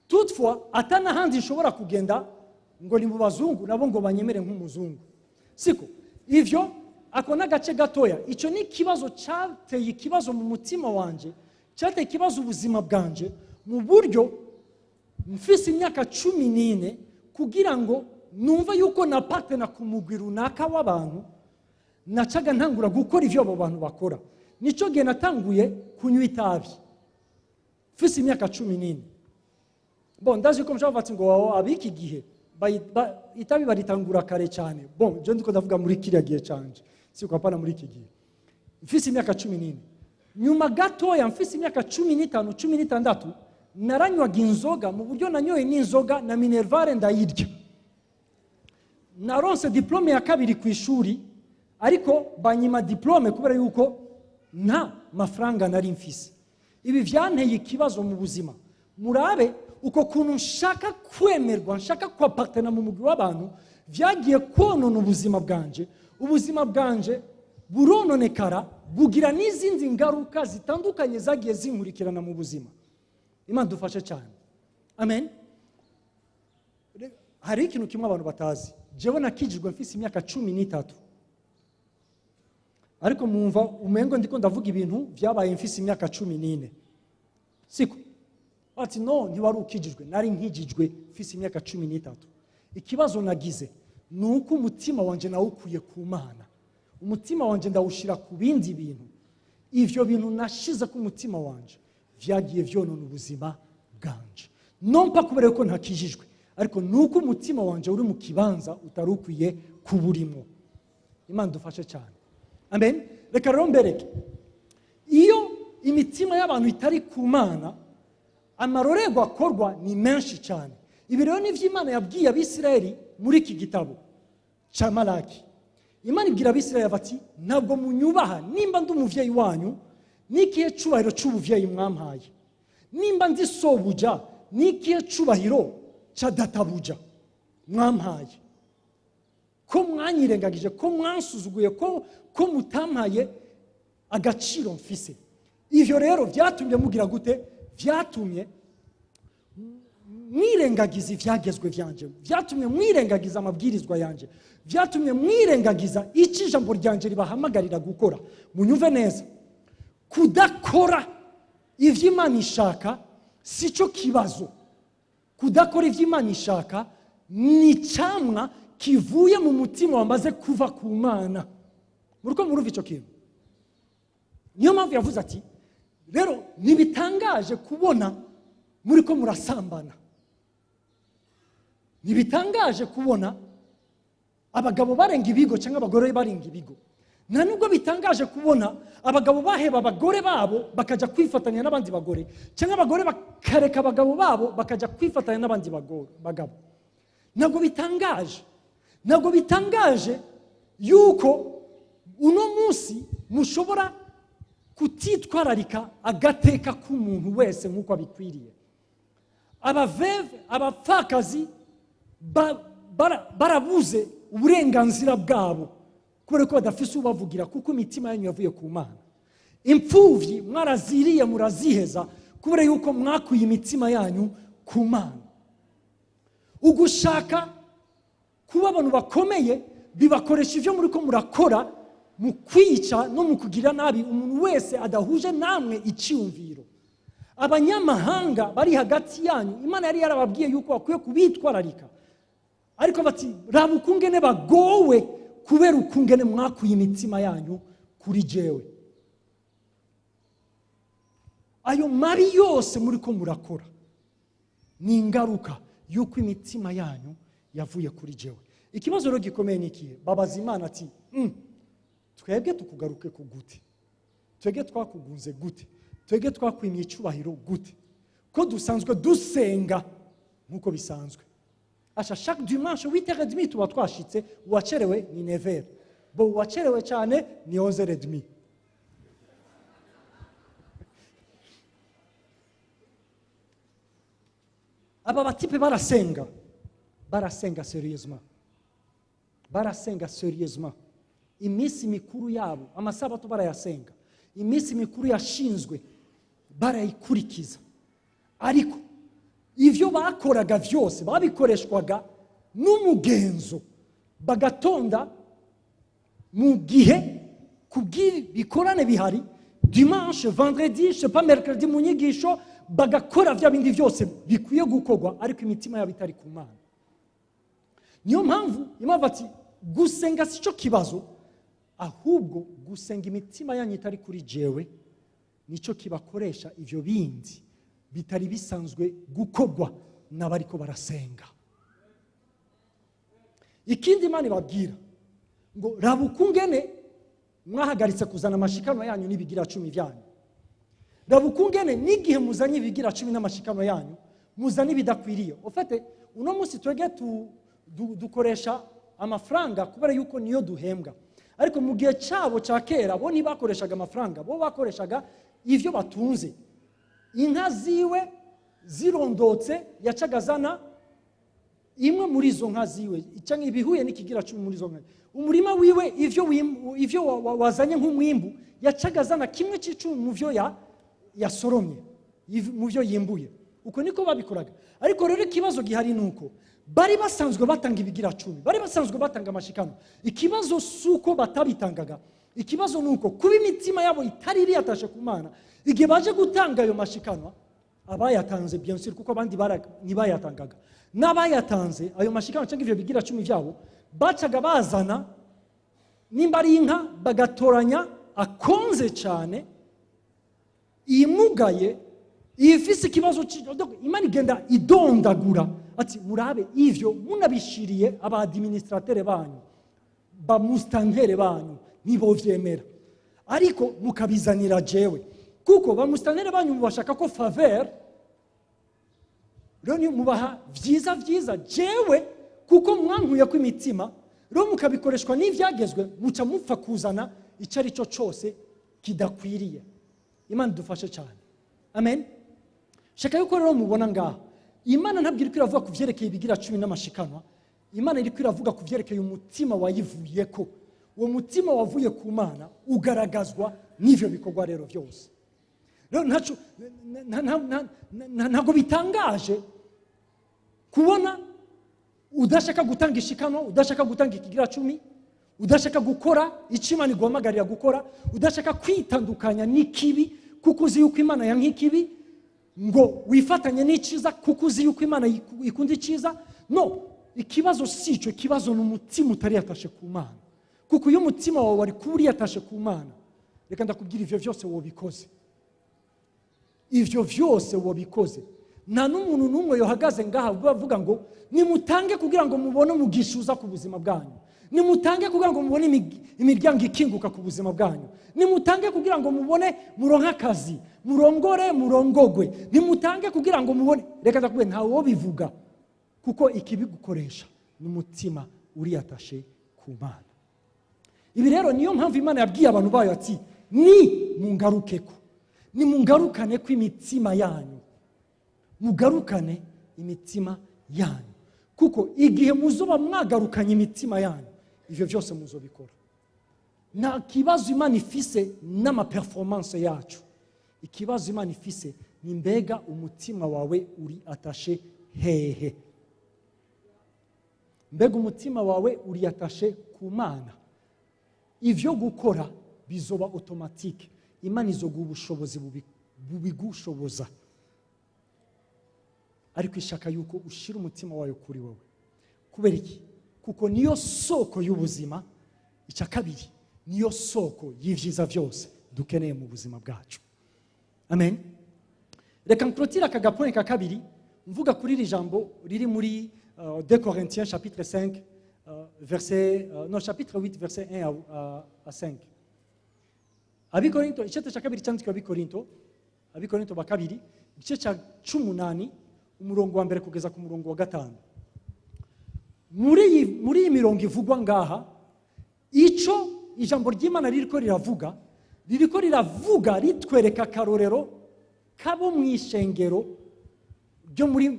Toutefois atana handi nshobora kugenda ngo ni mu bazungu nabo ngo banyemere nk'umuzungu. Siko. Ivyo ako n'agace gatoya, ico ni kibazo cyateye ikibazo mu mutima wanje, cyateye ikibazo ubuzima bwanje, mu buryo mfise imyaka 14 kugira ngo numva yuko napatena ku mugwi runaka w'abantu, nacaga ntangura gukora ivyo abo bantu bakora. Nico gihe natanguye kunywa itabi mfise imyaka 14. Bon, ndaje ko mshaka bati ngo abiki gihe itabi baritangura kare cyane. Bon, je ndiko ndavuga muri kiriya gihe canje, siko hapana muri iki gihe. Mfise imyaka 14. Nyuma gatoya mfise imyaka 15, 16 naranywaga inzoga mu buryo nanyoye n'inzoga na minervare ndayirya. Naronse diplome ya kabiri ku ishuri, ariko banyima diplome kubera yuko nta mafaranga nari mfise. Ibi vyanteye ikibazo mu buzima. Murabe uko kuntu nshaka kwemerwa, nshaka kwapatena mu mugwi w'abantu, vyagiye konona ubuzima bwanje. Ubuzima bwanje burononekara, bugira n'izindi ngaruka zitandukanye zagiye zinkurikirana mu buzima. Imana dufashe cyane. Amen. Hari ikintu kimwe abantu batazi. Jewe nakijijwe mfise imyaka 13. Ariko mwumva umengo ndiko ndavuga ibintu vyabaye mfise imyaka 14. Siko. Ati no, ntiwari ukijijwe, nari nkijijwe mfise imyaka 13. Ikibazo nagize nuko umutima wanje nawukuye ku Mana. Umutima wanje ndawushira ku bindi bintu. Ivyo bintu nashize ku mutima wanje vyagiye vyonona ubuzima bwanje. Nompa kubera ko ntakijijwe, ariko nuko umutima wanje uri mu kibanza utarukwiye kuburimo. Imana dufashe cyane. Amen. Reka rero mbereke, iyo imitima y'abantu itari ku Mana, amarorerwa akorwa ni menshi cyane. Ibi rero ni vy'Imana yabwiye Abisirayeli muri iki gitabo ca Malaki. Imana ibwira Abisirayeli bati, ntabwo munyubaha nimba ndi umuvyeyi wanyu, nikihe cubahiro c'ubuvyeyi mwampaye. Nimba ndi sobuja, nikihe cubahiro ca databuja mwampaye. Ko mwanyirengagije, ko mwansuzuguye, ko mutampaye agaciro mfise. Ivyo rero vyatumye mugira gute? Vyatumye mwirengagiza ivyagezwe vyanje, vyatumye mwirengagiza amabwirizwa yanje, vyatumye mwirengagiza iki ijambo ryanje ribahamagarira gukora. Munyumve neza, kudakora ivyo Imana ishaka sico kibazo. Kudakora ivyo Imana ishaka ni camwa kivuye mu mutima wamaze kuva ku Mana. Muriko murumva ico kintu? Niyo mpamvu yavuze ati, rero nibitangaje kubona muriko murasambana. Nibitangaje kubona abagabo barenga ibigo cyangwa abagore barenga ibigo. Nta nubwo bitangaje kubona abagabo baheba abagore babo bakaja kwifatanya n'abandi bagore, cyangwa abagore bakareka abagabo babo bakaja kwifatanya n'abandi bagabo. Ntabwo bitangaje. Ntabwo bitangaje yuko uno munsi mushobora kutitwararika agateka k'umuntu wese nk'uko abikwiriye. Abaveve, abapfakazi barabuze uburenganzira bwabo kubera ko badafise ubavugira, kuko imitima yanyu yavuye ku Mana. Impfuvyi mwaraziriye muraziheza kubera yuko mwakuye imitima yanyu ku Mana. Ugushaka kuba abantu bakomeye bibakoresha ivyo muri ko murakora mu kwica no mu kugira nabi umuntu wese adahuje namwe icyumviro. Abanyamahanga bari hagati yanyu, Imana yari yarababwiye yuko bakwiye kubitwararika, ariko bati raba ukungene bagowe kubera ukungene mwakuye imitima yanyu kuri jewe. Ayo mabi yose muri ko murakora ni ingaruka yuko imitima yanyu yavuye kuri jewe. Ikibazo rero gikomeye ni ikihe? Babaza Imana ati twebwe tukugaruke ku gute? Twebwe twakugunze gute? Twebwe twakwimye icubahiro gute? Ko dusanzwe dusenga nkuko bisanzwe. Asha chaque dimanche 8h30 tuba twashitse, uwacerewe ni 9h. Bo uwacerewe cyane ni 11h30. Aba batipe barasenga sérieusement. Barasenga sérieusement. Iminsi mikuru yabo, amasabato barayasenga. Iminsi mikuru yashinzwe barayikurikiza. Ariko ivyo bakoraga vyose babikoreshwaga n'umugenzo, bagatonda mu gihe bikorane bihari, dimanche, vendredi, je sais pas, mercredi mu nyigisho, bagakora vya bindi vyose bikwiye gukorwa, ariko imitima yabo itari ku Mana. Niyo mpamvu Imana ati gusenga sico kibazo, ahubwo gusenga imitima yanyu itari kuri jewe nico kibakoresha ivyo bindi bitari bisanzwe gukorwa n'abariko barasenga. Ikindi Imana ibabwira ngo raba ukungene mwahagaritse kuzana amashikano yanyu n'ibigira 10 vyanyu. Raba ukungene n'igihe muzanye ibigira 10 n'amashikano yanyu muzana ibidakwiriye. Ofete uno munsi twege dukoresha amafaranga kubera yuko niyo duhembwa. Ariko mu gihe cyabo cya kera bo ntibakoreshaga amafaranga, bo bakoreshaga ivyo batunze. Inka ziwe zirondotse yacagazana imwe muri zo nka ziwe, cyangwa ibihuye n'ikigira 10 muri zo nka. Umurima wiwe ivyo wazanye nk'umwimbu yacagazana kimwe cy'icumi mu vyo yasoromye, mu vyo yimbuye. Uko niko babikoraga. Ariko rero ikibazo gihari nuko bari basanzwe batanga ibigira 10, bari basanzwe batanga amashikano. Ikibazo suko batabitangaga. Ikibazo nuko kuba imitima yabo itari yatashe ku Mana, igihe baje gutanga ayo mashikano abayatanze bien sûr kuko abandi ntibayatangaga. N'abayatanze ayo mashikano cyangwa ivyo bigira 10 vyabo bacaga bazana nimba ari inka bagatoranya akonze cyane, imugaye, ifise ikibazo Imana igenda idondagura ati murabe ivyo munabishiriye aba administrateur banyu, ba mustantere banyu nibo vyemera, ariko mukabizanira jewe kuko ba mustantere banyu mubashaka ko faveur rero mubaha vyiza jewe kuko mwankuye ko imitima rero mukabikoreshwa n'ivyagezwe muca mupfa kuzana icari cyo cyose kidakwiriye. Imana dufashe cyane, amen. Shaka yuko rero mubona ngaha Imana ntabwo iri kwiravuga ku vyerekeye ibigira 10 n'amashikanwa. Imana iri kwiravuga ku vyerekeye umutima wayivuyeko. Uwo mutima wavuye ku Mana ugaragazwa n'ivyo bikorwa rero byose. Rero ntago bitangaje kubona udashaka gutanga ishikano, udashaka gutanga ikigira 10, udashaka gukora icimana igwamagarira gukora, udashaka kwitandukanya n'ikibi kuko uzi yuko Imana yankikibi, ngo wifatanye n'iciza kuko uzi yuko Imana ikunda iciza. No, ikibazo sico, ikibazo n'umutima utari yatashe ku Mana. Kuko iyo umutima wawe wari kuri yatashe ku Mana, reka ndakubwira ivyo vyose wobikoze. Ivyo vyose wobikoze. Nta n'umuntu n'umwe yohagaze ngaha bavuga ngo nimutange kugira ngo mubone umugishuza ku buzima bwanyu. Nimutange kugira ngo mubone imiryango ikinguka ku buzima bwanyu. Nimutange kugira ngo mubone muronka akazi, murongore murongogwe. Nimutange kugira ngo mubone, reka ndakubwira ntawe wo bivuga kuko ikibigukoresha n'umutima uri yatashe ku Mana. Ibi rero niyo mpamvu Imana yabwiye abantu bayo ati ni mungarukeko, ni mungarukane kw'imitima yanyu, mugarukane imitima yanyu, kuko igihe muzoba mwagarukanye imitima yanyu ivyo byose muzobikora. Nta kibazo Imana ifise n'amaperformance yacu, ikibazo Imana ifise ni mbega umutima wawe uri atashe hehe, mbega umutima wawe uri atashe ku Mana. Ivyo gukora bizoba automatique, Imana izoguha ubushobozi bubigushoboza, ariko ishaka yuko ushira umutima wawe kuri wowe. Kubera iki? Kuko niyo soko y'ubuzima, icya kabiri niyo soko y'ivyiza vyose dukeneye mu buzima bwacu. Amen. Reka nkurotira aka gapoint ka kabiri mvuga kuri iri jambo riri muri 2 Corinthiens chapitre 5 chapitre 8 verset 1 à 5. Abikorinto igice cya kabiri cyanditswe Abikorinto ba kabiri igice cya 18 umurongo wa mbere kugeza ku murongo wa 5. Muri iyi mirongo ivugwa ngaha, ico ijambo ry'Imana ririko riravuga ritwereka akarorero kabo mw'ishengero ryo muri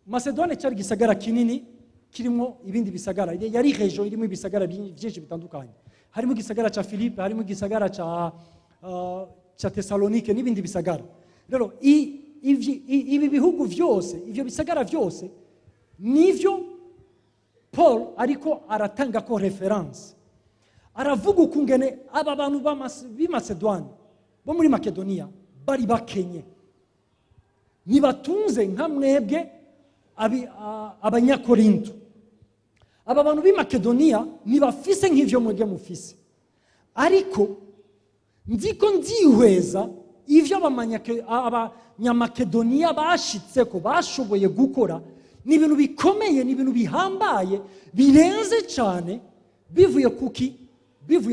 Macedoine cyari gisagara kinini kirimo ibindi bisagara, yari region irimo ibisagara byinshi bitandukanye, harimo igisagara ca Philippe, harimo igisagara ca Thessalonike n'ibindi bisagara. Rero ibi bihugu vyose, ivyo bisagara vyose nivyo Paul ariko aratanga ko reference, aravuga ukungene aba bantu b'i Macedoine bo muri Makedonia bari bakenye, nibatunze nka mwebwe abanyakorinto. Aba bantu b'i Makedonia nibafise nk'ivyo mwebwe mufise, ariko ndiko ndihweza ivyo abanyamakedonia bashitseko bashoboye gukora ni ibintu bikomeye, ni ibintu bihambaye birenze cyane, bivuye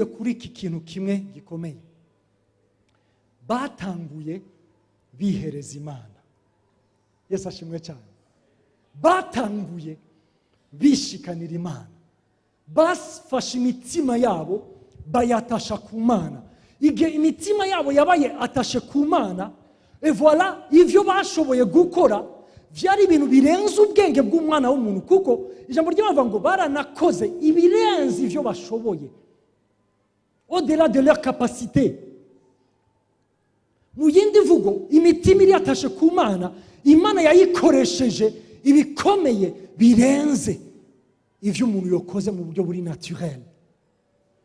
kuri iki kintu kimwe gikomeye. Batanguye bihereza Imana. Yesu ashimwe cyane. Batanguye bishikanira Imana, bafashe imitima yabo bayatasha ku Mana. Igihe imitima yabo yabaye atashe ku Mana, et voilà ivyo bashoboye gukora vyari ibintu birenze ubwenge bw'umwana w'umuntu, kuko ijambo ry'Imana ngo baranakoze ibirenze ivyo bashoboye, au-delà de leur capacité. Mu yindi mvugo, imitima iri atashe ku Mana, Imana yayikoresheje ibikomeye birenze ivyo umuntu yokoze mu buryo buri naturel.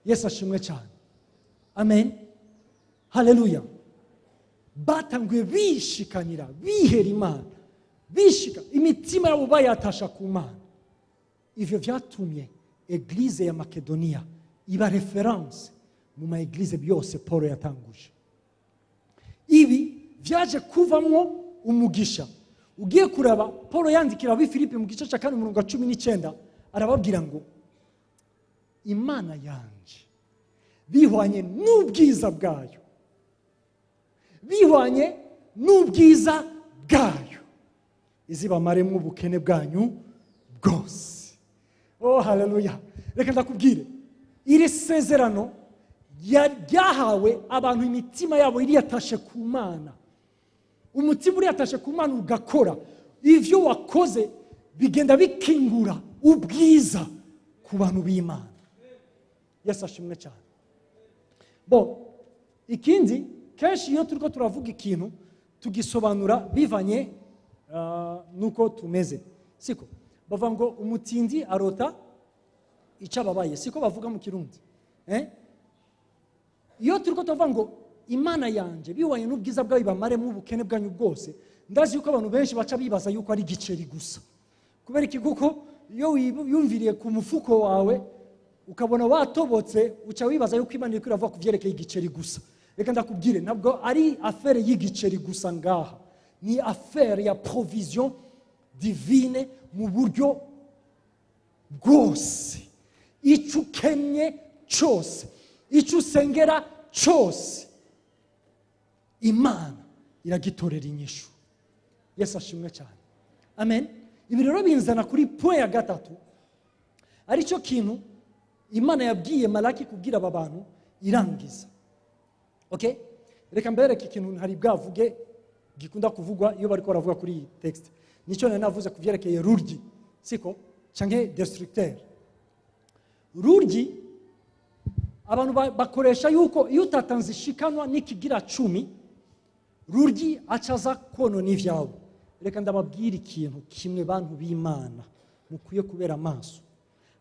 Yesu ashimwe cyane. Amen. Haleluya. Batanguye bishikanira, bihera Imana, imitima yabo bayatasha ku Mana. Ivyo vyatumye eglise ya Makedonia iba reference mu ma eglise byose Paul yatanguje. Ibi vyaje kuvamwo umugisha. Ugiye kuraba Paul yandikira abi Filipi mu gice cya 4:19 arababwira ngo Imana yanje bihwanye n'ubwiza bwayo, bihwanye n'ubwiza bwayo, izibamaremwo ubukene bwanyu bwose. Oh haleluya. Reka ndakubwire, iri sezerano ryahawe abantu imitima yabo iri yatashe ku Mana. Umutima uri yatashe ku Mana ugakora ivyo wakoze, bigenda bikingura ubwiza ku bantu b'Imana. Yesu ashimwe cyane. Ikindi kenshi iyo turiko turavuga ikintu tugisobanura bivanye nuko tumeze, siko bavuga ngo umutindi arota icababaye, siko bavuga mu Kirundi. Iyo turiko tuvuga ngo Imana yanje bihwanye n'ubwiza bwayo bamaremwo ubukene bwanyu bwose, ndazi yuko abantu benshi baca bibaza yuko ari igiceri gusa. Kubera iki? Kuko iyo yumviriye ku mufuko wawe ukabona watobotse, uca wibaza yuko Imana iriko iravuga kuvyerekeye igiceri gusa. Reka ndakubwire, ntabwo ari affaire y'igiceri gusa ngaha, ni affaire ya provision divine mu buryo bwose. Ico ukenye cyose, ico usengera cyose, Imana iragitorera inyishu. Yesu ashimwe cyane. Amen. Ibi rero binzana kuri point ya gatatu, ari cyo kintu imana yabwiye malaki kubwira aba bantu irangiza. Okay? Reka mbereke ikintu ntari bwavuge gikunda kuvugwa iyo bariko baravuga kuri iyi text. Nico nari navuze kuvyerekeye ruryi, siko canke destructeur. Ruryi abantu bakoresha yuko iyo utatanze ishikanwa n'ikigira 10 ruryi acaza konona ivyawe. Reka ndababwira ikintu kimwe bantu b'Imana mukwiye kubera amaso.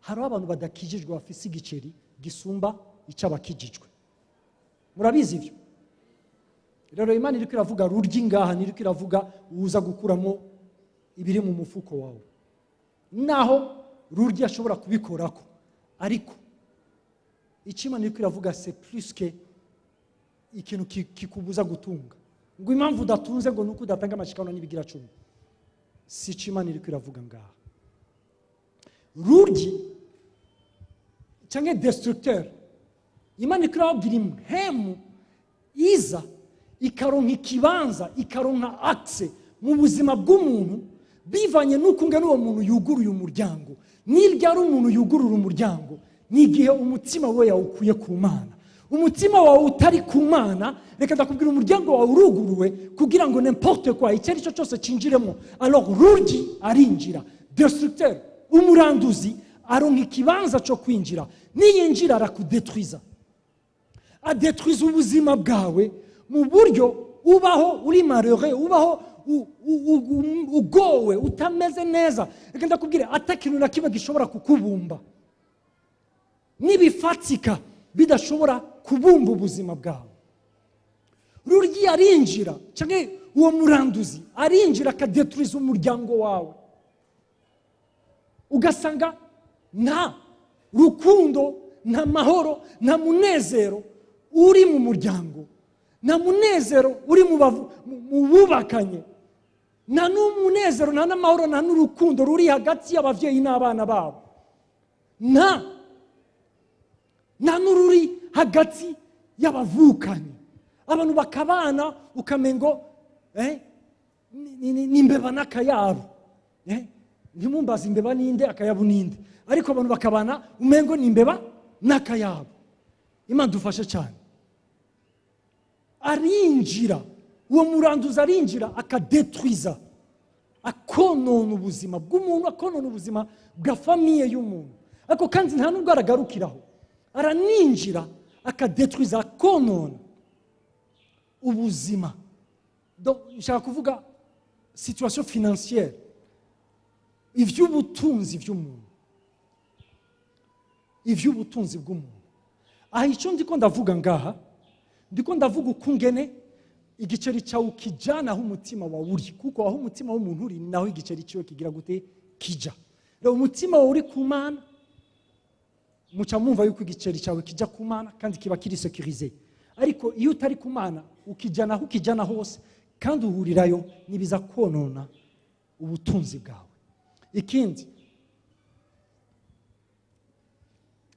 Hari abantu badakijijwe bafise igiceri gisumba icabakijijwe. Murabizi ivyo? Rero Imana iriko iravuga ruryi ngaha, niriko iravuga uza gukuramo ibiri mu mufuko wawe. Naho ruryi ashobora kubikorako, ariko Imana iriko iravuga c'est plus que ikintu kikubuza gutunga. Ngo impamvu udatunze ngo nuko udatanga amashikano n'ibigira 10. Si Imana iriko iravuga ngaha. Ruryi canke destructeur, Imana iriko irababwira impemu iza ikaronka ikibanza, ikaronka access mu buzima bw'umuntu bivanye nuko ngene uwo muntu yuguruye umuryango. Nirya ari umuntu yugurura umuryango, nigihe umutima we yawukuye ku Mana. Umutima wawe utari ku Mana, reka ndakubwira umuryango wawe uruguruwe kugira ngo n'importe quoi icyo cyo cyose cinjiremo. Alors ruryi arinjira, destructeur umuranduzi aronka ikibanza cyo kwinjira, niyinjira arakudetruiza, adetruiza ubuzima bwawe mu buryo ubaho uri malheureux, ubaho ugowe, utameze neza. Reka ndakubwira atakintu na kimwe gishobora kukubumba, nibifatika bidashobora kubumba ubuzima bwawe. Ruryi arinjira canke uwo muranduzi arinjira akadetruiza umuryango wawe, ugasanga nta rukundo, nta mahoro, nta munezero uri mu muryango, nta munezero uri mu bubakanye, nta n'umunezero, nta n'amahoro, nta n'urukundo ruri hagati y'abavyeyi n'abana babo, nta n'ururi hagati y'abavukanye. Abantu bakabana ukamengo n'imbeba n'akayabu. Ntimumbaze imbeba ninde akayabu ninde, ariko abantu bakabana umengo n'imbeba n'akayabu. Imana dufashe cyane. Arinjira, uwo muranduza arinjira akadetruiza, akonona ubuzima bw'umuntu, akonona ubuzima bwa famiye y'umuntu. Ariko kandi nta nubwo aragarukiraho, araninjira akadetruiza, akonona ubuzima. Donc nshaka kuvuga situation financière, ivy'ubutunzi vy'umuntu, ivy'ubutunzi bw'umuntu. Aha icyo ndiko ndavuga ngaha, ndiko ndavuga ukungene igiceri cyawe kijana aho umutima wawe uri, kuko aho umutima w'umuntu uri naho igiceri cyawe kigira gute kija. Rero umutima wawe uri ku Mana, muca mumva yuko igiceri cyawe kija ku Mana kandi kiba kiri sécurisé. Ariko iyo utari ku Mana ukijana aho ukijana hose kandi uhurirayo nibiza konona ubutunzi bwawe. Ikindi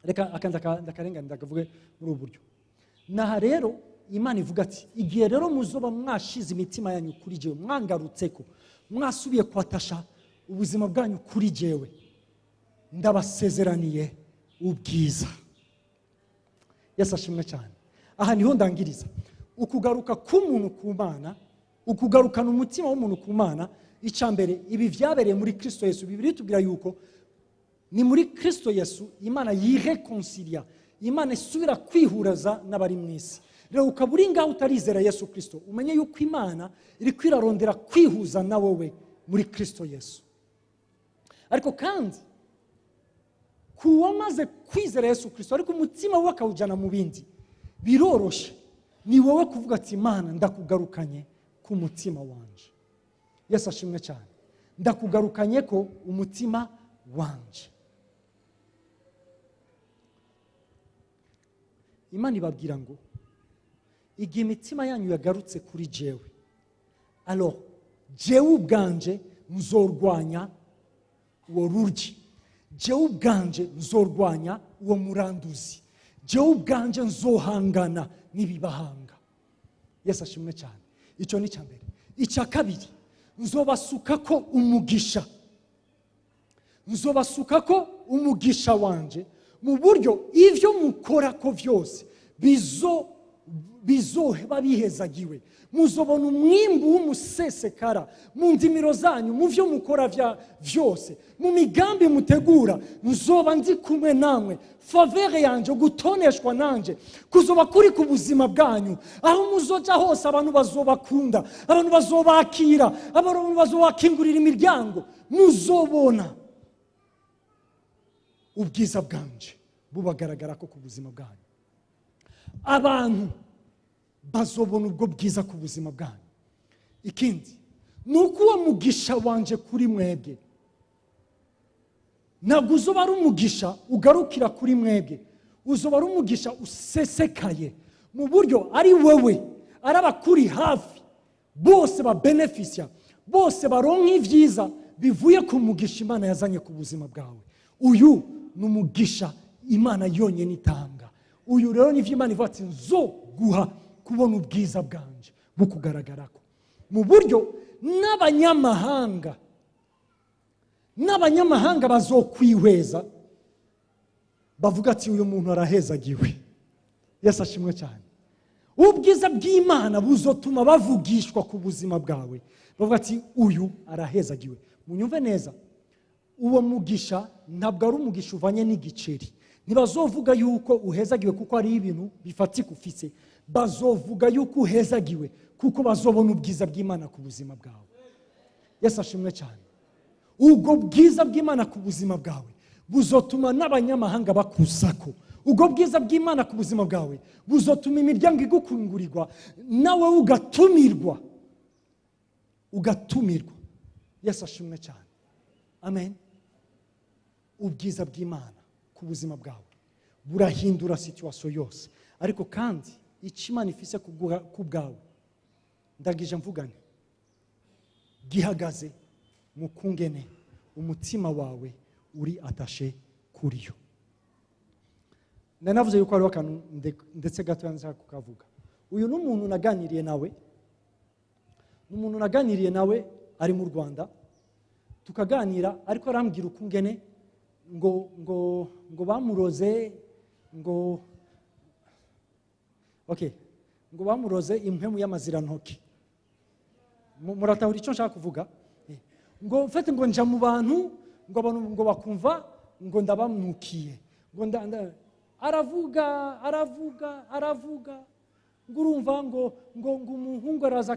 reka ndakarengana ndakavuge muri uburyo. Naha rero Imana ivuga ati igihe rero muzoba mwashize imitima yanyu kuri jewe, mwangarutseko, mwasubiye kwatasha ubuzima bwanyu kuri jewe, ndabasezeraniye ubwiza. Yesu ashimwe cyane. Aha niho ndangiriza. Ukugaruka k'umuntu ku Mana, ukugarukana umutima w'umuntu ku Mana, icambere ibi vyabereye muri Kristo Yesu. Bibiri tubwira yuko ni muri Kristo Yesu Imana yireconcilia, Imana isubira kwihuraza n'abari mwisi. Rero ukaburi ngaho utarizera Yesu Kristo, umenye yuko Imana iri kwirarondera kwihuza na wowe muri Kristo Yesu. Ariko kandi kuwamaze kwizera Yesu Kristo ariko umutima we akawujana mu bindi, biroroshe ni wowe kuvuga ati Imana ndakugarukanye ku mutima wanje. Yesu ashimwe cyane. Ndakugarukanye ko umutima wanje. Imana ibabwira ngo igihe imitima yanyu yagarutse kuri jewe, alors jewe ubwanje nzorwanya uwo ruryi, jewe ubwanje nzorwanya uwo muranduzi, jewe ubwanje nzohangana n'ibibahanga. Yesu ashimwe cyane. Icyo ni cyambere. Icya kabiri, nzobasukako umugisha, nzobasukako umugisha wanje, mu buryo ivyo mukora ko vyose bizoba bihezagiwe, muzobona umwimbu w'umusesekara mu ndimiro zanyu, mu vyo mukora vyose, mu migambi mutegura. Nzoba ndi kumwe namwe, favere yanje, gutoneshwa nanje kuzoba kuri ku buzima bwanyu. Aho muzoja hose abantu bazobakunda, abantu bazobakira, abantu bazobakingurira imiryango. Muzobona ubwiza bwanje bubagaragara ko ku buzima bwanyu. Abantu bazobona ubwo bwiza ku buzima bwanyu. Ikindi nuko uwo mugisha wanje kuri mwebwe ntabwo uzoba ari umugisha ugarukira kuri mwebwe, uzoba ari umugisha usesekaye mu buryo ari wewe, ari abakuri hafi bose babenefisya, bose baronka ibyiza bivuye ku mugisha Imana yazanye ku buzima bwawe. Uyu ni umugisha Imana yonyine itanga. Uyu rero nivyo Imana ivuga ati nzoguha kubona ubwiza bwanje bukugaragarako, mu buryo n'abanyamahanga bazokwihweza bavuga ati uyu muntu arahezagiwe. Yesu ashimwe cyane. Ubwiza bw'Imana buzotuma bavugishwa ku buzima bwawe, bavuga ati uyu arahezagiwe. Munyumve neza, uwo mugisha ntabwo ari umugisha uvanye n'igiceri. Ntibazovuga yuko uhezagiwe kuko ari ibintu bifatika ufise, bazovuga yuko uhezagiwe kuko bazobona ubwiza bw'Imana ku buzima bwawe. Yesu ashimwe cyane. Ubwo bwiza bw'Imana ku buzima bwawe buzotuma n'abanyamahanga bakuzako. Ubwo bwiza bw'Imana ku buzima bwawe buzotuma imiryango igukungurirwa, nawe ugatumirwa. Yesu ashimwe cyane. Amen. Ubwiza bw'Imana ku buzima bwawe burahindura situation yose, ariko kandi icyo Imana ifise ku bwawe ndagije mvugane gihagaze mu kungene umutima wawe uri atashe kuri yo. Nanavuze yuko hariho akantu ndetse gato nshaka kukavuga. Uyu n'umuntu naganiriye nawe ari mu Rwanda, tukaganira ariko arambwira ukungene ngo bamuroze ngo bamuroze impemu y'amazirantoki. Muratahura icyo nshaka kuvuga? Ngo mfate ngo nja mu bantu ngo abantu ngo bakumva ngo ndabamnukiye, ngo aravuga ngo urumva ngo umuhungu araza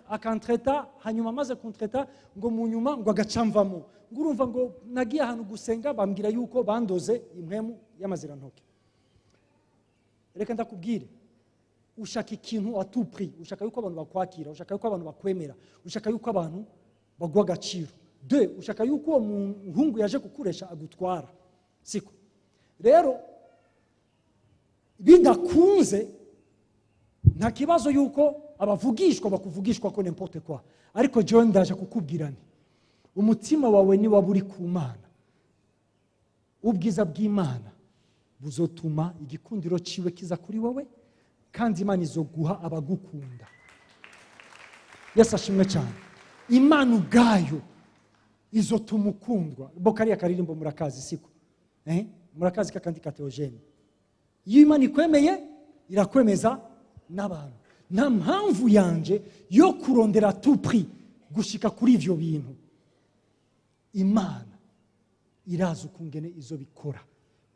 akantreta, hanyuma amaze kuntreta ngo mu nyuma ngo agacamvamo, ngo urumva ngo nagiye ahantu gusenga bambwira yuko bandoze impemu y'amazirantoki. Reka ndakubwire, ushaka ikintu à tout prix, ushaka yuko abantu bakwakira, ushaka yuko abantu bakwemera, ushaka yuko abantu bagwa agaciro. De, ushaka yuko uwo muhungu yaje kukuresha agutwara, siko? Rero bidakunze nta kibazo yuko abavugishwa bakuvugishwa ko n'importe quoi, ariko jewe ndaje kukubwira nti umutima wawe ni waburi ku Mana. Ubwiza bw'Imana buzotuma igikundiro ciwe kiza kuri wowe, kandi Imana izoguha abagukunda. Yesu ashimwe cyane. Imana ubwayo izotuma ukundwa. Bokariya karirimbo murakazi, siko? Murakazi kakandi ka Theogene. Iyo Imana ikwemeye irakwemeza n'abantu. Nta mpamvu yanje yo kurondera tout prix gushika kuri ivyo bintu. Imana iraza ukungene izo bikora,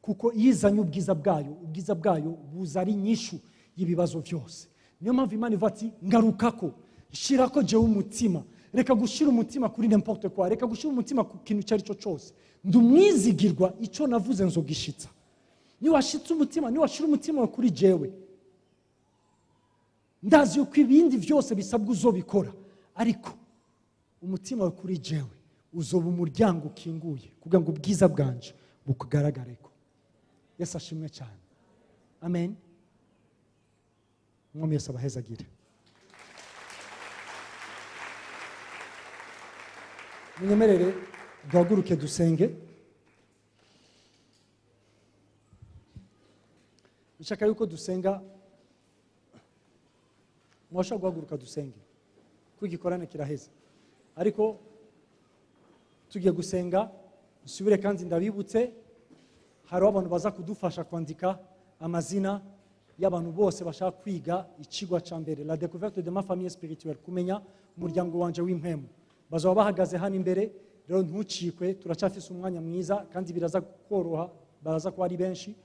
kuko yizanye ubwiza bwayo buza ari nyishu y'ibibazo byose. Niyo mpamvu Imana ivuga ati ngarukako, shirako jewe umutima. Reka gushira umutima kuri n'importe quoi, reka gushira umutima ku kintu cyari cyo cyose. Ndumwizigirwa icyo navuze nzogishitsa. Ni washitse umutima, ni washira umutima kuri jewe, ndazi yuko ibindi byose bisabwa uzobikora, ariko umutima we kuri jewe uzoba umuryango ukinguye kugira ngo ubwiza bwanje bukugaragareko. Yesu ashimwe cyane. Amen. Mwami Yesu abahezagire. Munyemerere duhaguruke dusenge. Nshaka yuko dusenga, mwasha guhaguruka dusenge kuko igikorane kiraheze, ariko tugiye gusenga nsubire kandi ndabibutse hariho abantu baza kudufasha kwandika amazina y'abantu bose bashaka kwiga ikigwa cya mbere la découverte de ma famille spirituelle, kumenya umuryango wanje w'impemu. Bazaba bahagaze hano imbere, rero ntucikwe, turacyafise umwanya mwiza kandi biraza koroha, baraza kuba ari benshi.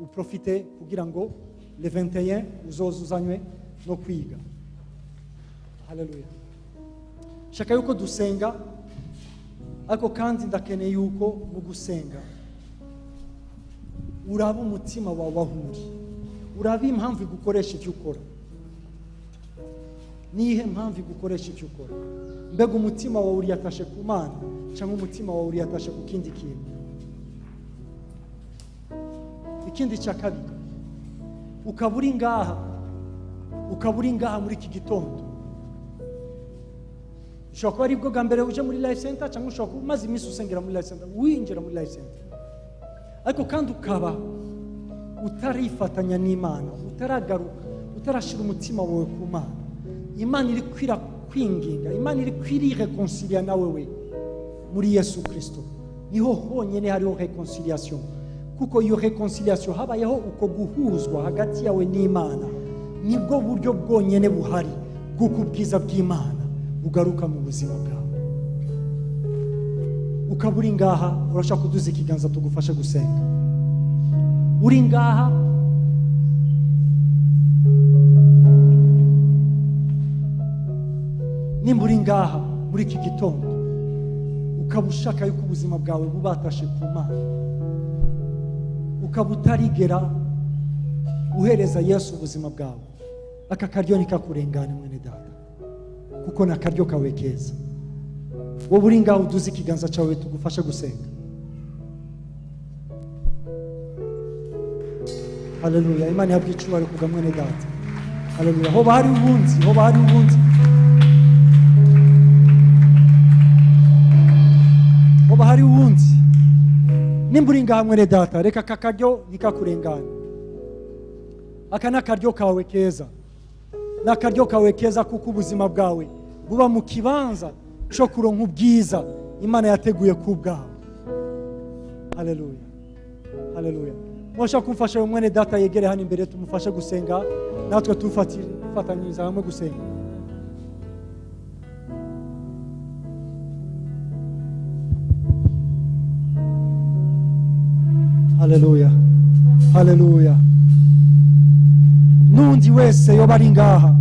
Uprofite kugira ngo le 21 uzozuzanywe no kwiga. Haleluya. Shaka yuko dusenga, ariko kandi ndakeneye yuko mu gusenga uraba umutima wawe wahuri, uraba impamvu igukoresha ibyo ukora. Nihe mpamvu igukoresha ibyo ukora? Mbega umutima wawe uriyatashe ku Mana cyangwa umutima wawe uriyatashe ku kindi kintu? Ikindi cya kabiri, ukaba uri ngaha muri iki gitondo, ushobora kuba ari bwo bwa mbere uje muri Life Center, cyangwa ushobora kuba umaze iminsi usengera muri Life Center, winjira muri Life Center, ariko kandi ukaba utarifatanya n'Imana, utaragaruka, utarashira umutima wawe ku Mana. Imana iri kwirakwinginga, Imana iri kwirireconcilia nawe we muri Yesu Kristo. Niho honyine hariho reconciliation, kuko iyo reconciliation habayeho uko guhuzwa hagati yawe n'Imana, nibwo buryo bwonyene buhari bw'uko ubwiza bw'Imana bugaruka mu buzima bwawe. Ukaba uri ngaha, urashaka kuduza ikiganza tugufashe gusenga. Uri ngaha, nimba uri ngaha muri iki gitondo ukaba ushaka yuko ubuzima bwawe bubatashe ku Mana, ukaba utarigera uhereza Yesu ubuzima bwawe, aka karyo nikakurengane mwene data, kuko na karyo kawe keza. Wowe uri ngaho uduze ikiganza cyawe tugufashe gusenga. Haleluya. Imana yabwiye icyubahiro kubwa mwene data. Haleluya. Hoba hari ubunzi, hoba hari ubunzi, hoba hari ubunzi. Nimba uri ngaha mwene data, reka aka karyo nikakurengane. Aka ni akaryo kawe keza, ni akaryo kawe keza, kuko ubuzima bwawe buba mu kibanza cyo kuronka ubwiza Imana yateguye ku bwawe. Haleluya. Haleluya. Mwashaka kumfasha mwene data yegere hano imbere, tumufashe gusenga, natwe tufatanyiriza hamwe gusenga. Haleluya. Haleluya. Nundi wese yoba ari ngaha,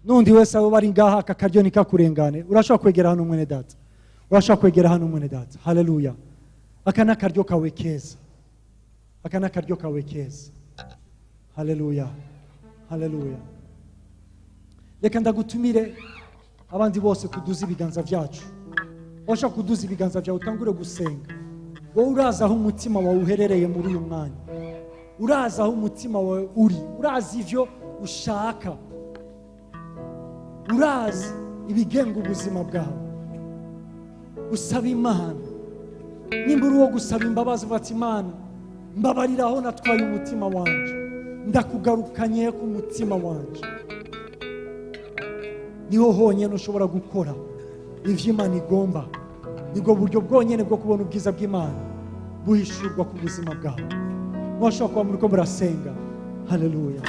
nundi wese yoba ari ngaha, aka karyo nikakurengane. Urashaka kwegera hano mwene data, urashaka kwegera hano mwene data. Haleluya. Aka ni akaryo kawe keza, aka ni akaryo kawe keza. Haleluya. Haleluya. Reka ndagutumire abandi bose kuduza ibiganza byacu. Urashaka kuduza ibiganza byawe, utangure gusenga. Wowe uraza aho umutima wawe uherereye muri uyu mwanya, uraza aho umutima wawe uri, urazi ivyo ushaka, urazi ibigenga ubuzima bwawe. Usaba Imana, nimba uri uwo gusaba imbabazi, uvuga Imana mbabarira aho natwaye umutima wanje, ndakugarukanye ku mutima wanje. Niho honyine ushobora gukora ivyo Imana igomba. Nibwo buryo bwonyene bwo kubona ubwiza bw'Imana buhishurwa ku buzima bwawe. Mwashaka kuba muri ko murasenga. Haleluya.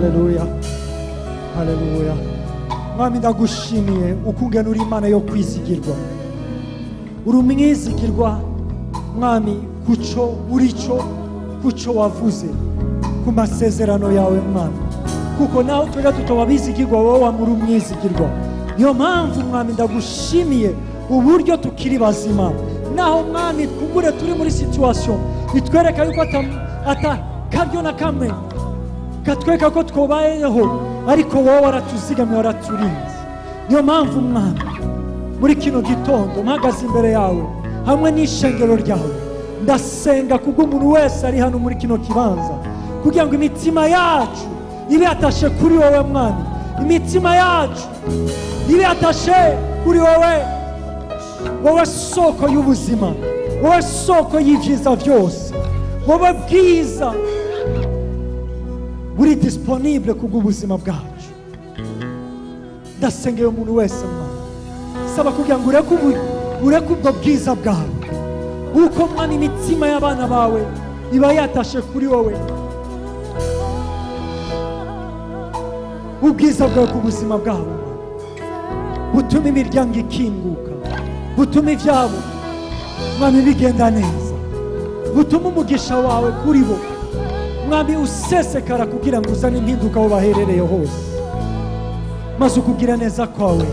Haleluya, haleluya. Mwami ndagushimiye ukungena uri Imana yo kwizigirwa, uri umwizigirwa Mwami kuco urico, kuco wavuze, ku masezerano yawe Mwami, kuko naho twega tutawabizigirwa wowe wamuri umwizigirwa. Niyo mpamvu Mwami ndagushimiye uburyo tukiri bazima, naho Mwami twumure turi muri situation bitwereka yuko ata karyo na kamwe katwereka ko twobayeho, ariko wowe waratuzigamye, waraturinze. Niyo mpamvu Mwami muri kino gitondo mpagaze imbere yawe hamwe n'ishengero ryawe, ndasenga kubw'umuntu wese ari hano muri kino kibanza, kugira ngo imitima yacu ibe yatashe kuri wowe Mwami, imitima yacu ibe yatashe kuri wowe, wowe soko y'ubuzima, wowe soko y'ibyiza byose, wowe bwiza buri disponible kubw'ubuzima bwacu. Ndasengera umuntu wese Mwami, saba kugira ngo ureke ubwo bwiza bwawe, uko Mwami imitima y'abana bawe iba yatashe kuri wowe, ubwiza bwawe ku buzima bwawe butuma imiryango ikinguka, butuma ibyabo Mwami bigenda neza, butuma umugisha wawe kuri bo Mwami usesekara, kugira ngo uzane impinduka aho baherereye hose, maze ukugira neza kwawe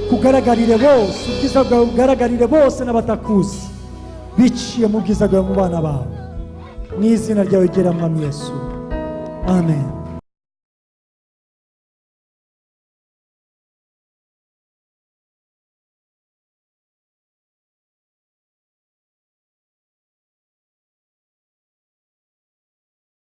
kugaragarire bose, ubwiza bwawe bugaragarire bose n'abatakuzi, biciye mu bwiza bwawe mu bana bawe, mu izina ryawe gera Mwami Yesu, amen.